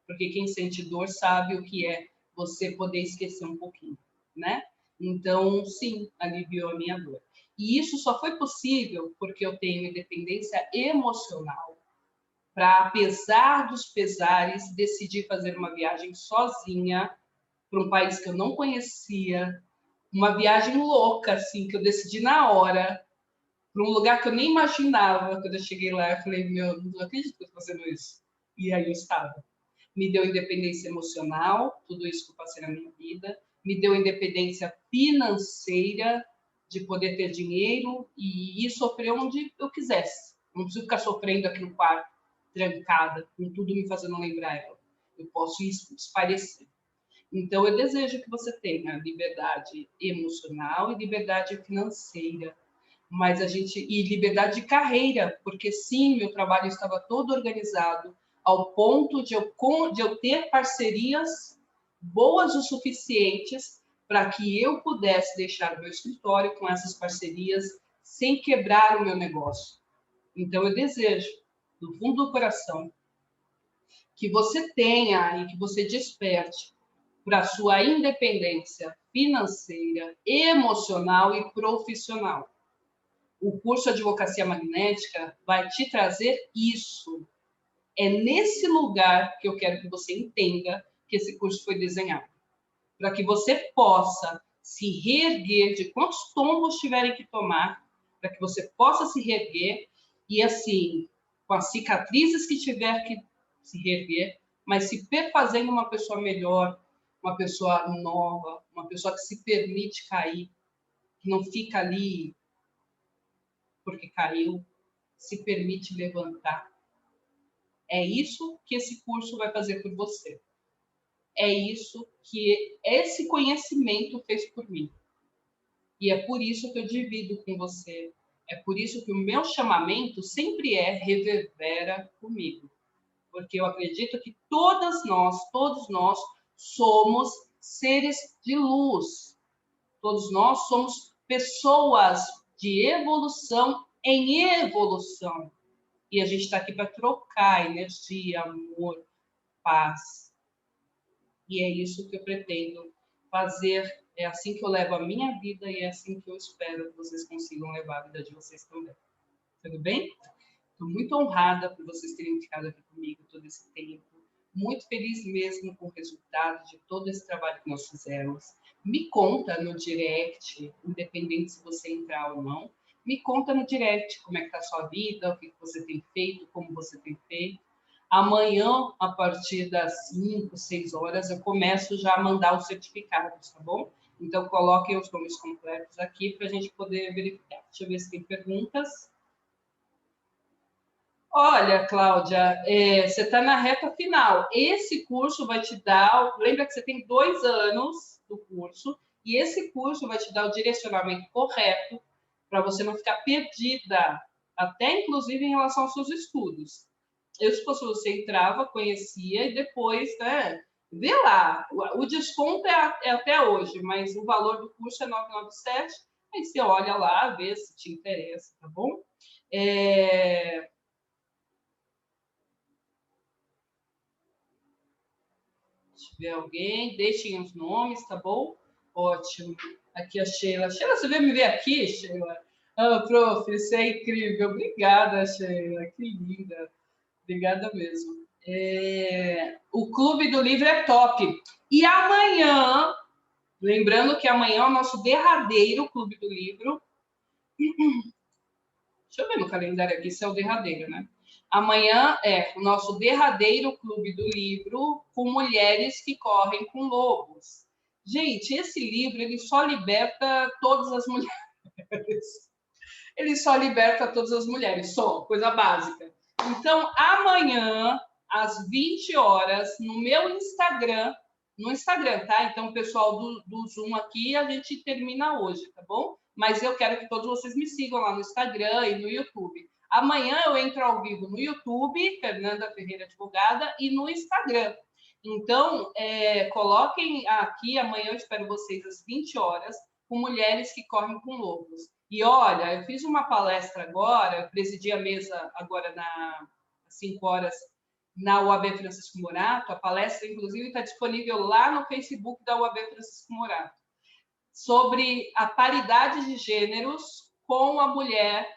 Speaker 1: Porque quem sente dor sabe o que é você poder esquecer um pouquinho, né? Então, sim, aliviou a minha dor. E isso só foi possível porque eu tenho independência emocional para, apesar dos pesares, decidir fazer uma viagem sozinha para um país que eu não conhecia, uma viagem louca, assim, que eu decidi na hora, para um lugar que eu nem imaginava. Quando eu cheguei lá, eu falei, meu, não acredito que eu estou fazendo isso. E aí eu estava. Me deu independência emocional, tudo isso que eu passei na minha vida, me deu independência financeira, de poder ter dinheiro e ir sofrer onde eu quisesse. Não preciso ficar sofrendo aqui no quarto, trancada, com tudo me fazendo lembrar ela. Eu posso ir espairecer. Então, eu desejo que você tenha liberdade emocional e liberdade financeira, mas e liberdade de carreira, porque sim, meu trabalho estava todo organizado ao ponto de eu ter parcerias boas o suficientes para que eu pudesse deixar o meu escritório com essas parcerias sem quebrar o meu negócio. Então, eu desejo, do fundo do coração, que você tenha e que você desperte para a sua independência financeira, emocional e profissional. O curso Advocacia Magnética vai te trazer isso. É nesse lugar que eu quero que você entenda que esse curso foi desenhado. Para que você possa se reerguer de quantos tombos tiverem que tomar, para que você possa se reerguer e, assim, com as cicatrizes que tiver que se reerguer, mas se perfazendo uma pessoa melhor, uma pessoa nova, uma pessoa que se permite cair, que não fica ali porque caiu, se permite levantar. É isso que esse curso vai fazer por você. É isso que esse conhecimento fez por mim. E é por isso que eu divido com você. É por isso que o meu chamamento sempre reverbera comigo. Porque eu acredito que todos nós somos seres de luz. Todos nós somos pessoas de evolução em evolução. E a gente está aqui para trocar energia, amor, paz. E é isso que eu pretendo fazer. É assim que eu levo a minha vida e é assim que eu espero que vocês consigam levar a vida de vocês também. Tudo bem? Estou muito honrada por vocês terem ficado aqui comigo todo esse tempo. Muito feliz mesmo com o resultado de todo esse trabalho que nós fizemos. Me conta no direct, independente se você entrar ou não, me conta no direct como é que está a sua vida, o que você tem feito, como você tem feito. Amanhã, a partir das 5, 6 horas, eu começo já a mandar os certificados, tá bom? Então, coloquem os nomes completos aqui para a gente poder verificar. Deixa eu ver se tem perguntas. Olha, Cláudia, você está na reta final. Esse curso vai te dar... Lembra que você tem 2 anos do curso, e esse curso vai te dar o direcionamento correto para você não ficar perdida, até inclusive em relação aos seus estudos. Eu, se fosse você, entrava, conhecia e depois, né, vê lá. O desconto é até hoje, mas o valor do curso é 997. Aí você olha lá, vê se te interessa, tá bom? Se tiver alguém, deixem os nomes, tá bom? Ótimo. Aqui a Sheila. Sheila, você veio me ver aqui, Sheila? Ah, prof, isso é incrível. Obrigada, Sheila. Que linda. Obrigada mesmo. O Clube do Livro é top. E amanhã, lembrando que amanhã é o nosso derradeiro Clube do Livro. Deixa eu ver no calendário aqui se é o derradeiro, né? Amanhã é o nosso derradeiro Clube do Livro com mulheres que correm com lobos. Gente, esse livro ele só liberta todas as mulheres. Ele só liberta todas as mulheres, só, coisa básica. Então, amanhã, às 20 horas, no meu Instagram, no Instagram, tá? Então, o pessoal do Zoom aqui, a gente termina hoje, tá bom? Mas eu quero que todos vocês me sigam lá no Instagram e no YouTube. Amanhã eu entro ao vivo no YouTube, Fernanda Ferreira Advogada, e no Instagram. Então, coloquem aqui, amanhã eu espero vocês às 20 horas, com mulheres que correm com lobos. E olha, eu fiz uma palestra agora, eu presidi a mesa agora às 5 horas na UAB Francisco Morato. A palestra, inclusive, está disponível lá no Facebook da UAB Francisco Morato, sobre a paridade de gêneros com a mulher,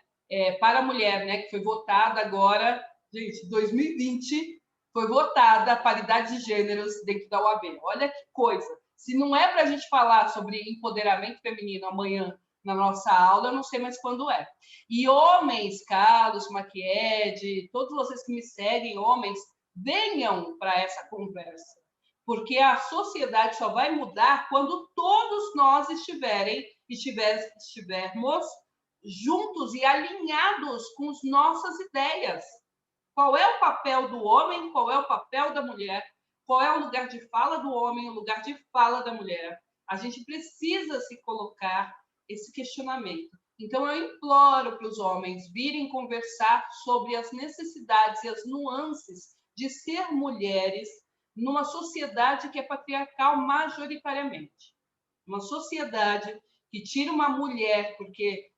Speaker 1: para a mulher, né, que foi votada agora, gente, 2020, foi votada a paridade de gêneros dentro da UAB. Olha que coisa! Se não é para a gente falar sobre empoderamento feminino amanhã na nossa aula, eu não sei mais quando é. E homens, Carlos, Maquied, todos vocês que me seguem, homens, venham para essa conversa. Porque a sociedade só vai mudar quando todos nós estivermos juntos e alinhados com as nossas ideias. Qual é o papel do homem? Qual é o papel da mulher? Qual é o lugar de fala do homem, o lugar de fala da mulher? A gente precisa se colocar esse questionamento. Então, eu imploro para os homens virem conversar sobre as necessidades e as nuances de ser mulheres numa sociedade que é patriarcal majoritariamente. Uma sociedade que tira uma mulher porque,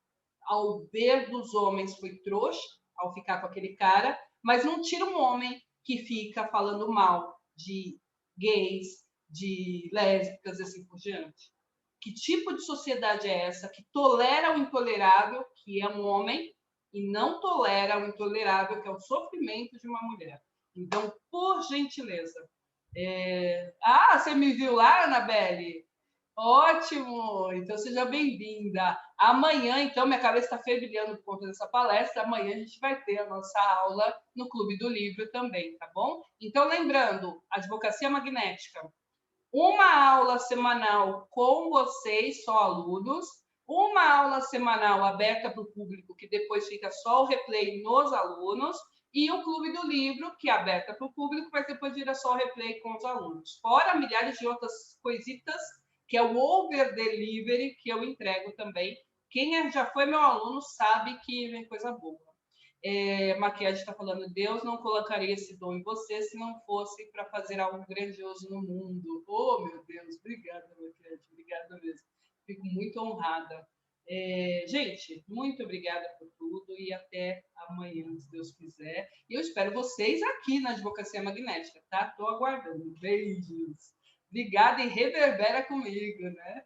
Speaker 1: ao ver dos homens, foi trouxa, ao ficar com aquele cara, mas não tira um homem que fica falando mal de gays, de lésbicas e assim por diante. Que tipo de sociedade é essa que tolera o intolerável, que é um homem, e não tolera o intolerável, que é o sofrimento de uma mulher? Então, por gentileza. Você me viu lá, Anabelle? Ótimo! Então, seja bem-vinda. Amanhã, então, minha cabeça está fervilhando por conta dessa palestra. Amanhã a gente vai ter a nossa aula no Clube do Livro também, tá bom? Então, lembrando, Advocacia Magnética, uma aula semanal com vocês, só alunos, uma aula semanal aberta para o público, que depois fica só o replay nos alunos, e o Clube do Livro, que é aberta para o público, mas depois vira só o replay com os alunos. Fora milhares de outras coisitas, que é o over delivery, que eu entrego também. Quem já foi meu aluno sabe que vem coisa boa. Maquiagem está falando, Deus não colocaria esse dom em você se não fosse para fazer algo grandioso no mundo. Oh, meu Deus, obrigada, Maquiagem, obrigada mesmo. Fico muito honrada. Gente, muito obrigada por tudo e até amanhã, se Deus quiser. E eu espero vocês aqui na Advocacia Magnética, tá? Estou aguardando. Beijos. Obrigada e reverbera comigo, né?